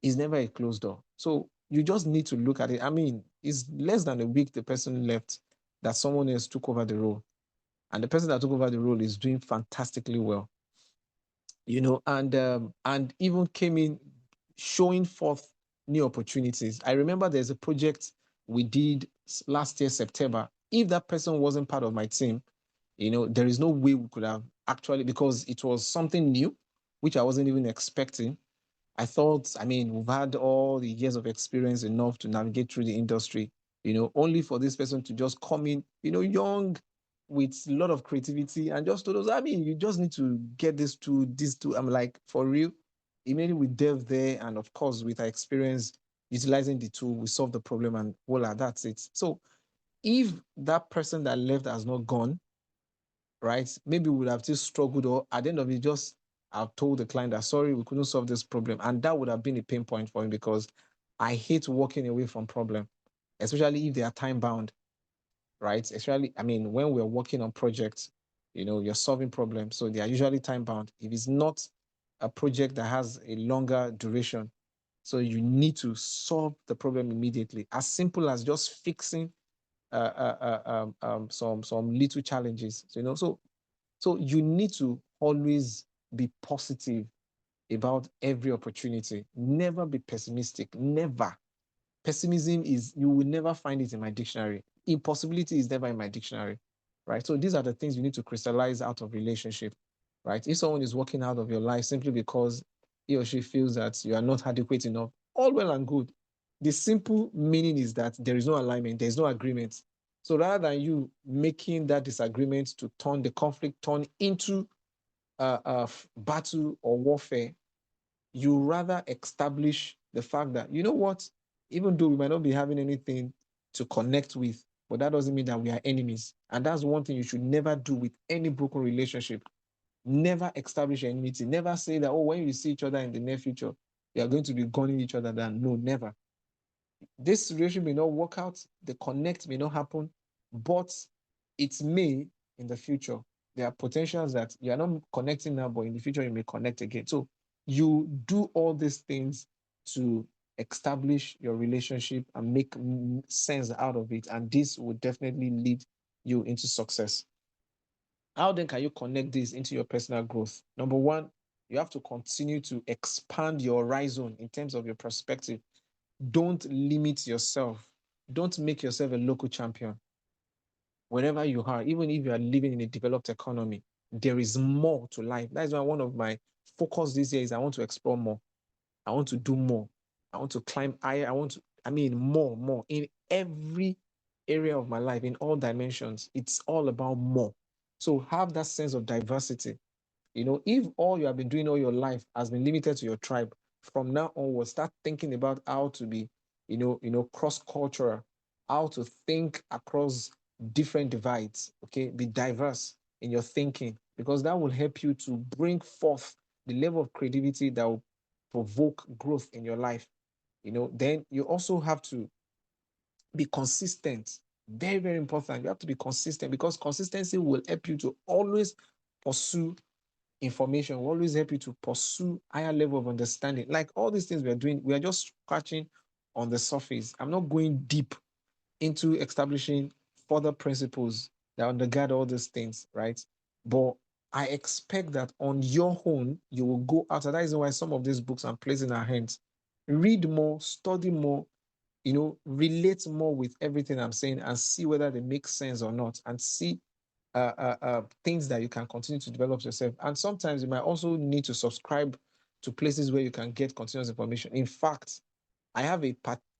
It's never a closed door. So you just need to look at it. I mean, it's less than a week the person left that someone else took over the role. And the person that took over the role is doing fantastically well. And even came in showing forth new opportunities. I remember there's a project we did last year, September. If that person wasn't part of my team, there is no way we could have actually, because it was something new, which I wasn't even expecting. I thought, I mean, we've had all the years of experience enough to navigate through the industry, only for this person to just come in, young with a lot of creativity and just told us, I mean, you just need to get this to this to. I'm like, for real? Immediately we delve there. And of course, with our experience utilizing the tool, we solve the problem and voila, that's it. So if that person that left has not gone, right? Maybe we would have just struggled, or at the end of it, just I've told the client that sorry, we couldn't solve this problem. And that would have been a pain point for him, because I hate walking away from problem, especially if they are time bound, right? Especially, I mean, when we're working on projects, you're solving problems. So they are usually time bound. If it's not a project that has a longer duration, so you need to solve the problem immediately, as simple as just fixing some little challenges. So you need to always be positive about every opportunity. Never be pessimistic. Never. Pessimism is, you will never find it in my dictionary. Impossibility is never in my dictionary, right? So these are the things you need to crystallize out of relationship, right? If someone is walking out of your life simply because he or she feels that you are not adequate enough, all well and good. The simple meaning is that there is no alignment, there is no agreement. So rather than you making that disagreement to turn the conflict turn into a battle or warfare, you rather establish the fact that, you know what, even though we might not be having anything to connect with, but that doesn't mean that we are enemies. And that's one thing you should never do with any broken relationship. Never establish enmity. Never say that, oh, when you see each other in the near future, you are going to be gunning each other down. No, never. This relationship may not work out, the connect may not happen, but it may in the future. There are potentials that you are not connecting now, but in the future you may connect again. So you do all these things to establish your relationship and make sense out of it. And this will definitely lead you into success. How then can you connect this into your personal growth? Number one, you have to continue to expand your horizon in terms of your perspective. Don't limit yourself. Don't make yourself a local champion. Wherever you are, even if you are living in a developed economy, there is more to life. That is why one of my focus this year is I want to explore more. I want to do more. I want to climb higher. More in every area of my life, in all dimensions. It's all about more. So have that sense of diversity. If all you have been doing all your life has been limited to your tribe, from now onward, start thinking about how to be, cross-cultural, how to think across different divides. Okay, be diverse in your thinking, because that will help you to bring forth the level of creativity that will provoke growth in your life. Then you also have to be consistent. Very, very important. You have to be consistent, because consistency will help you to always pursue information, will always help you to pursue higher level of understanding. Like all these things we are doing, we are just scratching on the surface. I'm not going deep into establishing further principles that undergird all these things, right? But I expect that on your own, you will go out. And that is why some of these books I'm placing in our hands. Read more, study more, relate more with everything I'm saying, and see whether they make sense or not, and see things that you can continue to develop yourself. And sometimes you might also need to subscribe to places where you can get continuous information. In fact, I have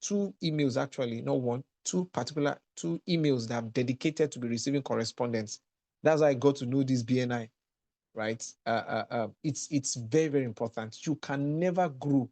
two emails, actually, not one, two emails that I'm dedicated to be receiving correspondence. That's how I got to know this BNI, right? It's very, very important. You can never grow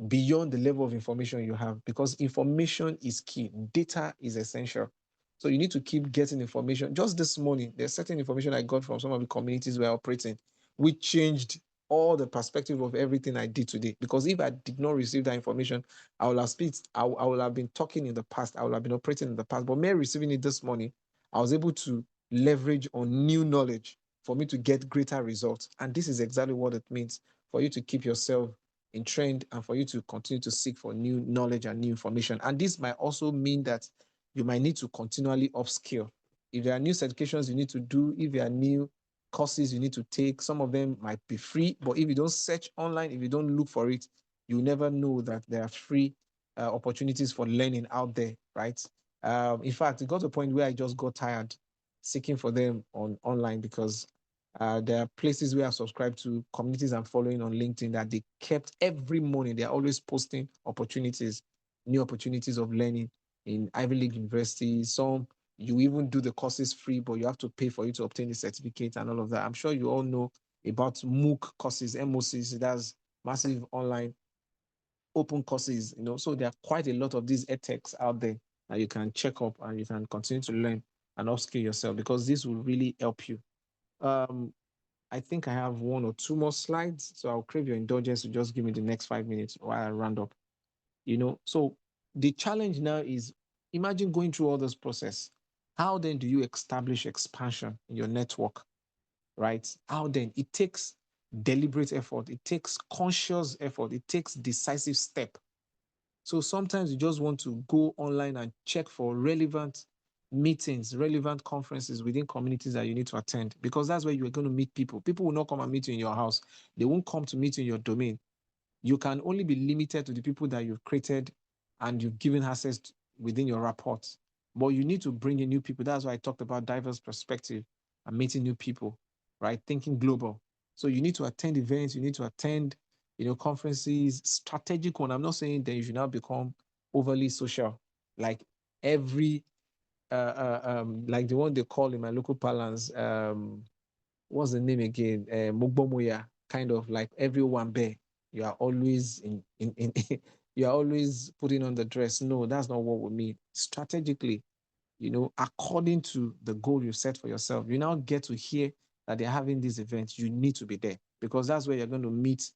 beyond the level of information you have, because information is key. Data is essential. So you need to keep getting information. Just this morning, there's certain information I got from some of the communities we're operating, which changed all the perspective of everything I did today. Because if I did not receive that information, I will have been talking in the past, I will have been operating in the past. But me receiving it this morning, I was able to leverage on new knowledge for me to get greater results. And this is exactly what it means for you to keep yourself in trend, and for you to continue to seek for new knowledge and new information. And this might also mean that you might need to continually upskill. If there are new certifications you need to do, if there are new courses you need to take, some of them might be free, but if you don't search online, if you don't look for it, you never know that there are free opportunities for learning out there, right? In fact, it got to a point where I just got tired seeking for them online, because there are places where I subscribe to, communities I'm following on LinkedIn, that they kept every morning, they're always posting opportunities, new opportunities of learning in Ivy League universities. Some you even do the courses free, but you have to pay for you to obtain the certificate and all of that. I'm sure you all know about MOOC courses, MOCs, that's massive online open courses, So there are quite a lot of these edtechs out there that you can check up, and you can continue to learn and upskill yourself, because this will really help you. Um, I think I have one or two more slides, so I'll crave your indulgence to just give me the next 5 minutes while I round up. So the challenge now is, imagine going through all this process. How then do you establish expansion in your network, right? How then? It takes deliberate effort. It takes conscious effort. It takes decisive step. So sometimes you just want to go online and check for relevant meetings, relevant conferences within communities that you need to attend, because that's where you're going to meet people. People will not come and meet you in your house. They won't come to meet you in your domain. You can only be limited to the people that you've created and you've given access to within your reports. But you need to bring in new people. That's why I talked about diverse perspective and meeting new people, right? Thinking global. So you need to attend events, you need to attend, conferences, strategic one. I'm not saying that you should now become overly social, like every like the one they call in my local parlance, what's the name again? Mugbomoya, kind of like everyone there. You are always in you are always putting on the dress. No, that's not what we mean. Strategically, according to the goal you set for yourself, you now get to hear that they're having these events. You need to be there, because that's where you're going to meet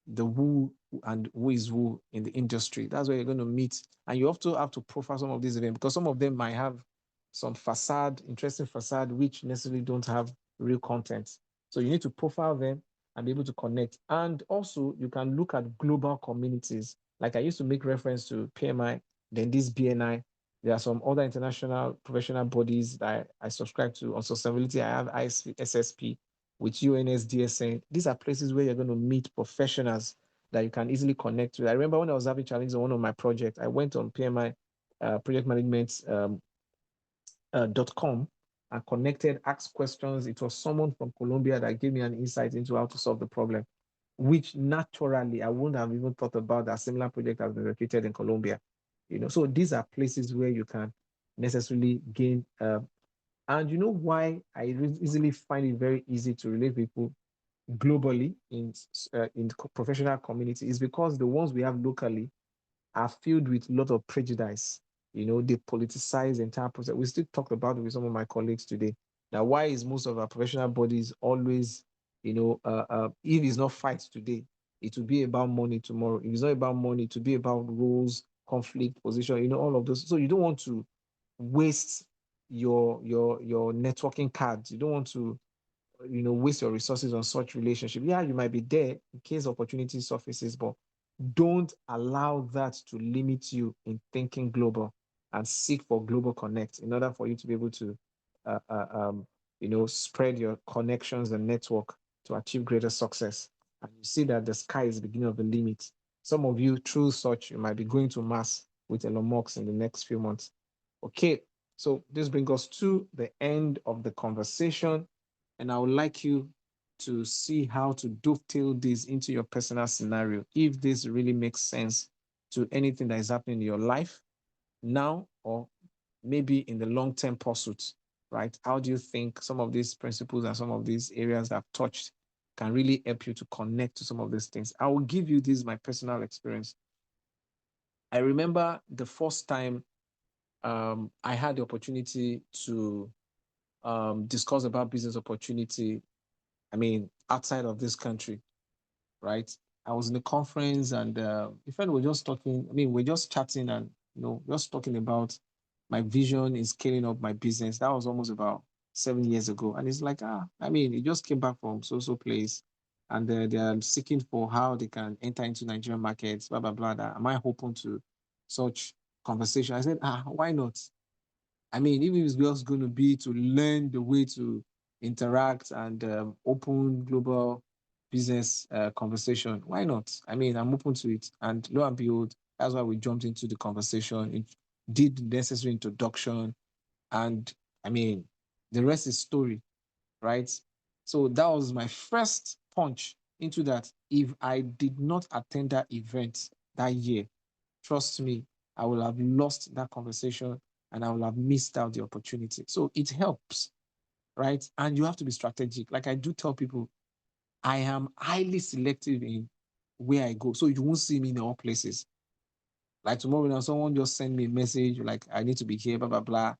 the who and who is who in the industry. That's where you're going to meet. And you also have to profile some of these events, because some of them might have some facade, interesting facade, which necessarily don't have real content. So you need to profile them and be able to connect. And also you can look at global communities. Like I used to make reference to PMI, then this BNI. There are some other international professional bodies that I subscribe to. On sustainability, I have ISSP with UNSDSN. These are places where you're going to meet professionals that you can easily connect with. I remember when I was having challenges on one of my projects, I went on PMI project management .com and connected, asked questions. It was someone from Colombia that gave me an insight into how to solve the problem. which naturally I wouldn't have even thought about. That similar project has been repeated in Colombia. So these are places where you can necessarily gain. And you know why I easily find it very easy to relate people globally in professional community is because the ones we have locally are filled with a lot of prejudice. They politicize the entire process. We still talked about it with some of my colleagues today. Now, why is most of our professional bodies always, if it's not fight today, it will be about money tomorrow. If it's not about money, it will be about rules, conflict, position, all of those. So you don't want to waste your networking cards. You don't want to waste your resources on such relationship. Yeah, you might be there in case opportunity surfaces, but don't allow that to limit you in thinking global and seek for global connect in order for you to be able to uh, uh, um, spread your connections and network to achieve greater success. And you see that the sky is the beginning of the limit. Some of you, through such, you might be going to Mars with Elon Musk in the next few months. Okay, so this brings us to the end of the conversation. And I would like you to see how to dovetail this into your personal scenario, if this really makes sense to anything that is happening in your life now, or maybe in the long-term pursuit, right? How do you think some of these principles and some of these areas that I've touched can really help you to connect to some of these things? I will give you this, my personal experience. I remember the first time I had the opportunity to discuss about business opportunity, outside of this country, right? I was in a conference and a friend was just talking. We're just chatting and, just talking about my vision in scaling up my business. That was almost about 7 years ago. And it's like, he just came back from so place and they are seeking for how they can enter into Nigerian markets, blah, blah, blah. Am I open to such conversation? I said, why not? If it's just going to be to learn the way to interact and open global business conversation, why not? I'm open to it. And lo and behold, that's why we jumped into the conversation, did the necessary introduction, and the rest is story, right? So that was my first punch into that. If I did not attend that event that year, trust me, I will have lost that conversation and I will have missed out the opportunity. So it helps, right? And you have to be strategic. Like I do tell people, I am highly selective in where I go. So you won't see me in all places. Like tomorrow now, someone just send me a message like, I need to be here, blah, blah, blah.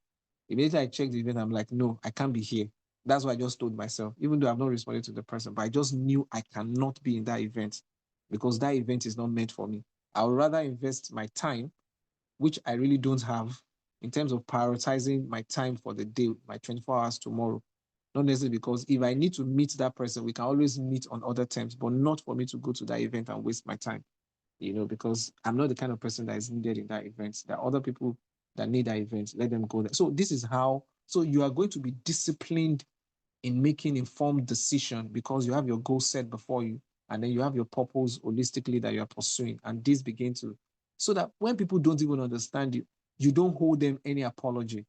Immediately I check the event, I'm like, no, I can't be here. That's what I just told myself, even though I've not responded to the person, but I just knew I cannot be in that event because that event is not meant for me. I would rather invest my time, which I really don't have, in terms of prioritizing my time for the day, my 24 hours tomorrow. Not necessarily because if I need to meet that person, we can always meet on other terms, but not for me to go to that event and waste my time, because I'm not the kind of person that is needed in that event. There are other people that need that event. Let them go there. So this is how, so you are going to be disciplined in making informed decision because you have your goal set before you, and then you have your purpose holistically that you are pursuing. And this begin to, so that when people don't even understand you, you don't hold them any apology.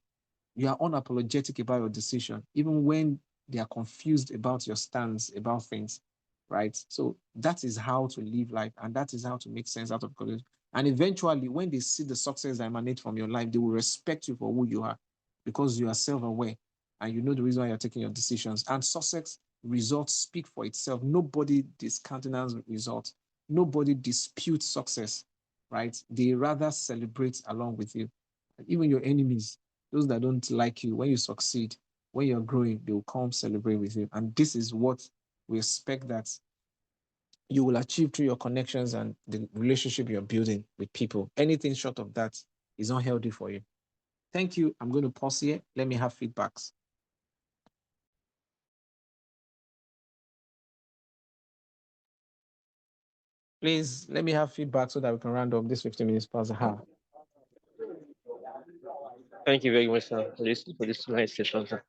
You are unapologetic about your decision, even when they are confused about your stance about things, right? So that is how to live life, and that is how to make sense out of college. And eventually, when they see the success that emanate from your life, they will respect you for who you are because you are self-aware and you know the reason why you're taking your decisions. And success results speak for itself. Nobody discountenance results. Nobody disputes success, right? They rather celebrate along with you. Even your enemies, those that don't like you, when you succeed, when you're growing, they will come celebrate with you. And this is what we expect that you will achieve through your connections and the relationship you're building with people. Anything short of that is unhealthy for you. Thank you. I'm going to pause here. Let me have feedbacks. Please let me have feedback so that we can round up this 15 minutes past the hour. Thank you very much, sir, for this nice session, sir.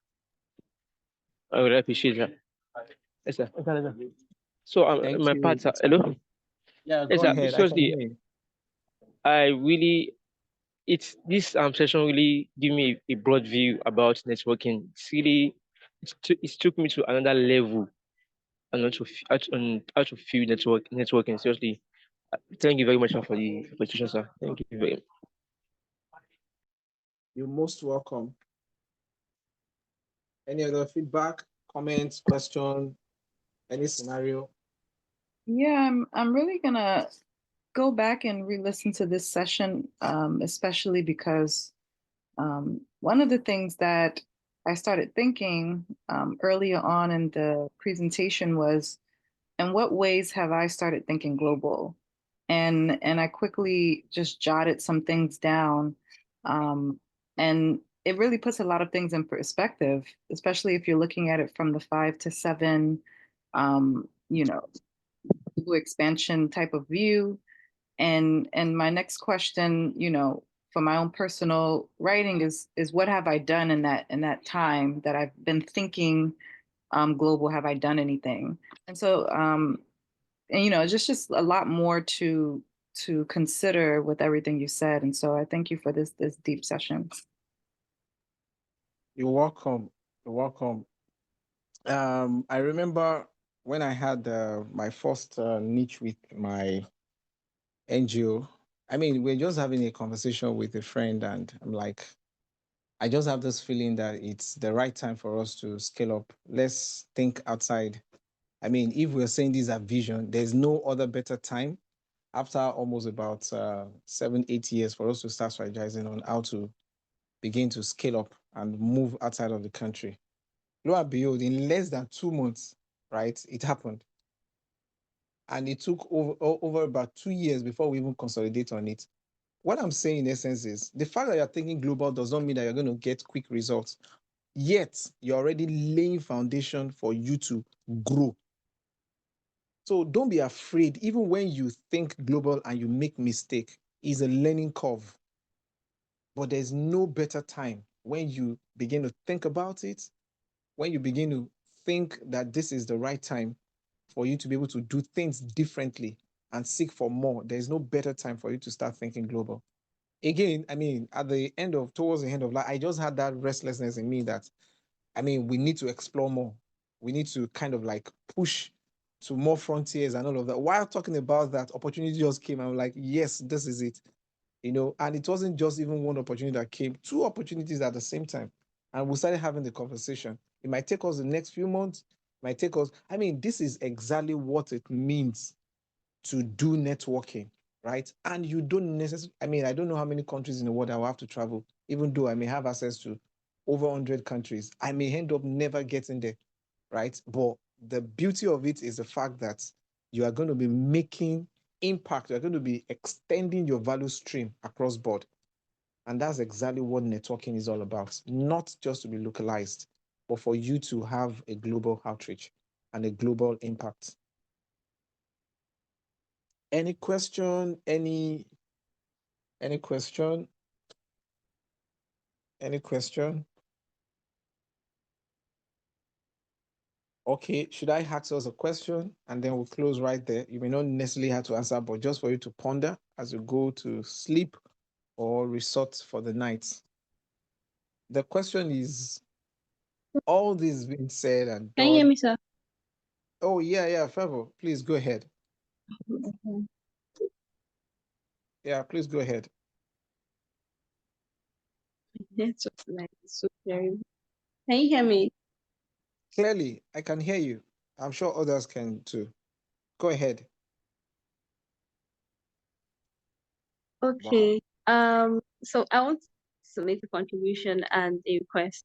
I would appreciate that. Yes, sir. So, Thank my you. part, sir. Hello. Yeah, Yes, go sir. ahead. I can Seriously, hear you. I really, it's this session really give me a broad view about networking. It's really, it took me to another level. and how to feel networking. Seriously, thank you very much sir, for the presentation, sir. Thank you very much. You're most welcome. Any other feedback, comments, question, any scenario? Yeah, I'm really gonna go back and re-listen to this session, especially because one of the things that I started thinking earlier on in the presentation was, in what ways have I started thinking global? And I quickly just jotted some things down. And it really puts a lot of things in perspective, especially if you're looking at it from the 5 to 7, you know, global expansion type of view. And my next question, for my own personal writing is what have I done in that time that I've been thinking global? Have I done anything? And so and just a lot more to consider with everything you said. And so I thank you for this deep session. You're welcome. You're welcome. I remember when I had my first niche with my NGO. I mean, we're just having a conversation with a friend, and I'm like, I just have this feeling that it's the right time for us to scale up. Let's think outside. I mean, if we're saying these are vision, there's no other better time after almost about 7, 8 years for us to start strategizing on how to begin to scale up and move outside of the country. Lo and behold, in less than 2 months, right, it happened. And it took over about 2 years before we even consolidate on it. What I'm saying in essence is the fact that you're thinking global does not mean that you're going to get quick results. Yet you're already laying foundation for you to grow. So don't be afraid, even when you think global and you make mistake, it's a learning curve. But there's no better time when you begin to think about it, when you begin to think that this is the right time for you to be able to do things differently and seek for more. There's no better time for you to start thinking global. Again, I mean, towards the end of life, I just had that restlessness in me that, I mean, we need to explore more. We need to kind of like push to more frontiers and all of that. While talking about that, opportunity just came. I'm like, yes, this is it. And it wasn't just even one opportunity that came, two opportunities at the same time. And we started having the conversation. It might take us the next few months, might take us, I mean, this is exactly what it means to do networking, right? And you don't necessarily, I mean, I don't know how many countries in the world I will have to travel, even though I may have access to over 100 countries. I may end up never getting there, right? But the beauty of it is the fact that you are going to be making impact. You're going to be extending your value stream across board. And that's exactly what networking is all about. Not just to be localized, but for you to have a global outreach and a global impact. Any question? Any question? Any question? Okay, should I ask us a question and then we'll close right there? You may not necessarily have to answer, but just for you to ponder as you go to sleep or resort for the night. The question is, all this being said and Can you hear done. me, sir? Oh, yeah, Favor, please go ahead. Okay. Yeah, please go ahead. That's so scary. Can you hear me? Clearly, I can hear you. I'm sure others can too. Go ahead. Okay. So I want to make a contribution and a request.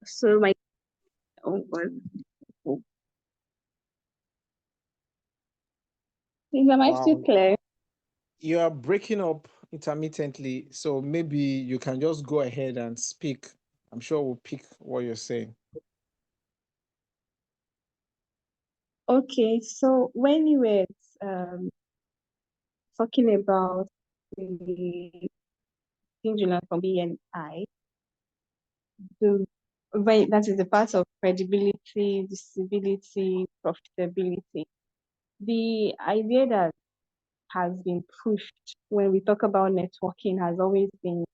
So my oh God. Am I still Wow. clear? You are breaking up intermittently, so maybe you can just go ahead and speak. I'm sure we'll pick what you're saying. Okay, so when you were talking about the things you learn from BNI, that is the part of credibility, visibility, profitability. The idea that has been pushed when we talk about networking has always been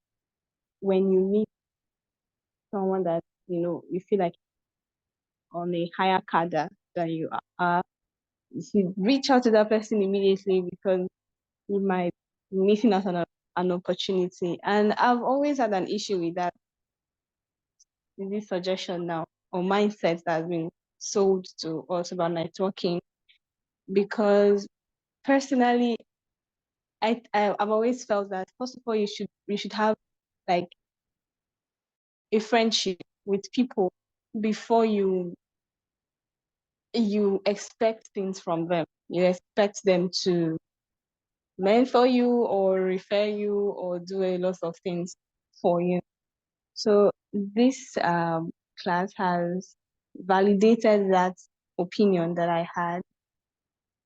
when you meet someone that you feel like on a higher cadre than you are, you should reach out to that person immediately, because you might be missing out on an opportunity. And I've always had an issue with that, with this suggestion now, or mindset that has been sold to us about networking, because personally, I've always felt that, first of all, you should have like a friendship with people before you expect things from them. You expect them to mentor you or refer you or do a lot of things for you. So this class has validated that opinion that I had.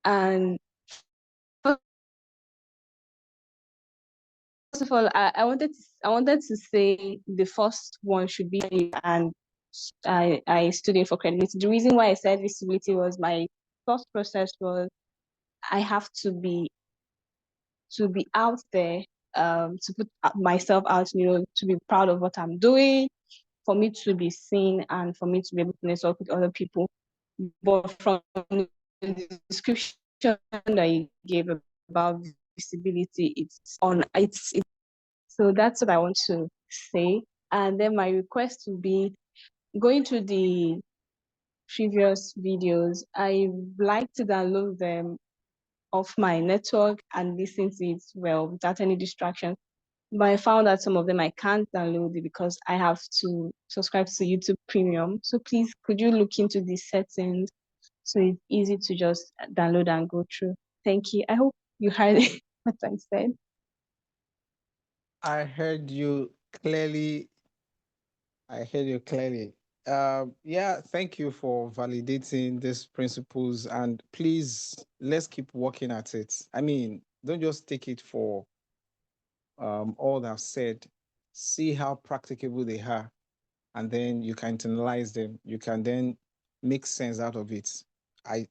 And first of all, I wanted to say the first one should be, and I stood in for credibility. The reason why I said visibility was my thought process was, I have to be out there, to put myself out, to be proud of what I'm doing, for me to be seen, and for me to be able to network with other people. But from the description that you gave about visibility, it's so that's what I want to say. And then my request would be, going to the previous videos, I like to download them off my network and listen to it well without any distractions. But I found that some of them I can't download it because I have to subscribe to YouTube Premium. So please, could you look into these settings so it's easy to just download and go through? Thank you. I hope you heard what I said. I heard you clearly. I heard you clearly. Yeah, thank you for validating these principles, and please, let's keep working at it. I mean, don't just take it for all that I've said. See how practicable they are, and then you can internalize them. You can then make sense out of it.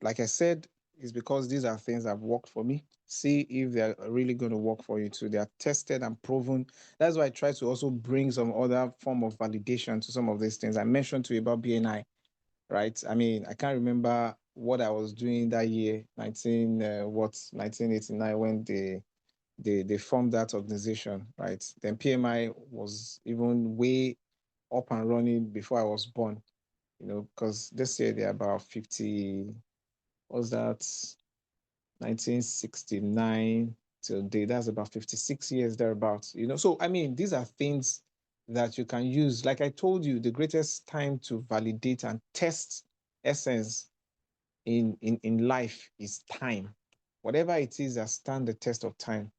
Like I said, it's because these are things that have worked for me. See if they're really going to work for you too. They are tested and proven. That's why I try to also bring some other form of validation to some of these things. I mentioned to you about BNI, right? I mean, I can't remember what I was doing that year, 1989, when they formed that organization, right? Then PMI was even way up and running before I was born, because this year they're about 50, what's that, 1969 till date, that's about 56 years thereabouts, So, I mean, these are things that you can use. Like I told you, the greatest time to validate and test essence in life is time. Whatever it is that stand the test of time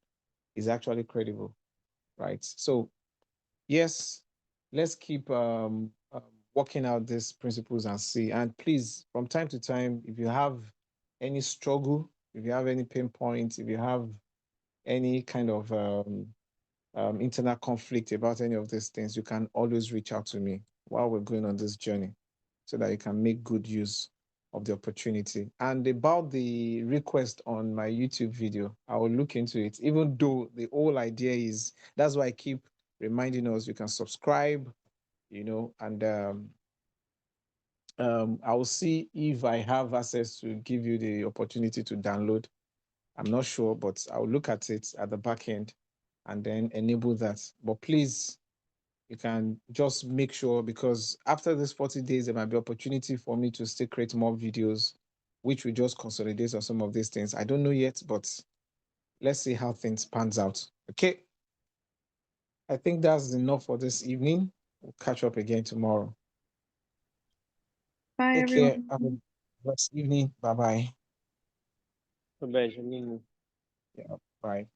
is actually credible, right? So, yes, let's keep working out these principles and see. And please, from time to time, if you have any struggle, if you have any pain points, if you have any kind of internal conflict about any of these things, you can always reach out to me while we're going on this journey, so that you can make good use of the opportunity. And about the request on my YouTube video, I will look into it, even though the whole idea is, that's why I keep reminding us, you can subscribe, and I will see if I have access to give you the opportunity to download. I'm not sure, but I'll look at it at the back end and then enable that. But please, you can just make sure, because after this 40 days, there might be opportunity for me to still create more videos, which will just consolidate on some of these things. I don't know yet, but let's see how things pans out. Okay. I think that's enough for this evening. We'll catch up again tomorrow. Bye, Take everyone. care. Have a blessed evening. Bye-bye. Bye, Janine. Yeah, bye.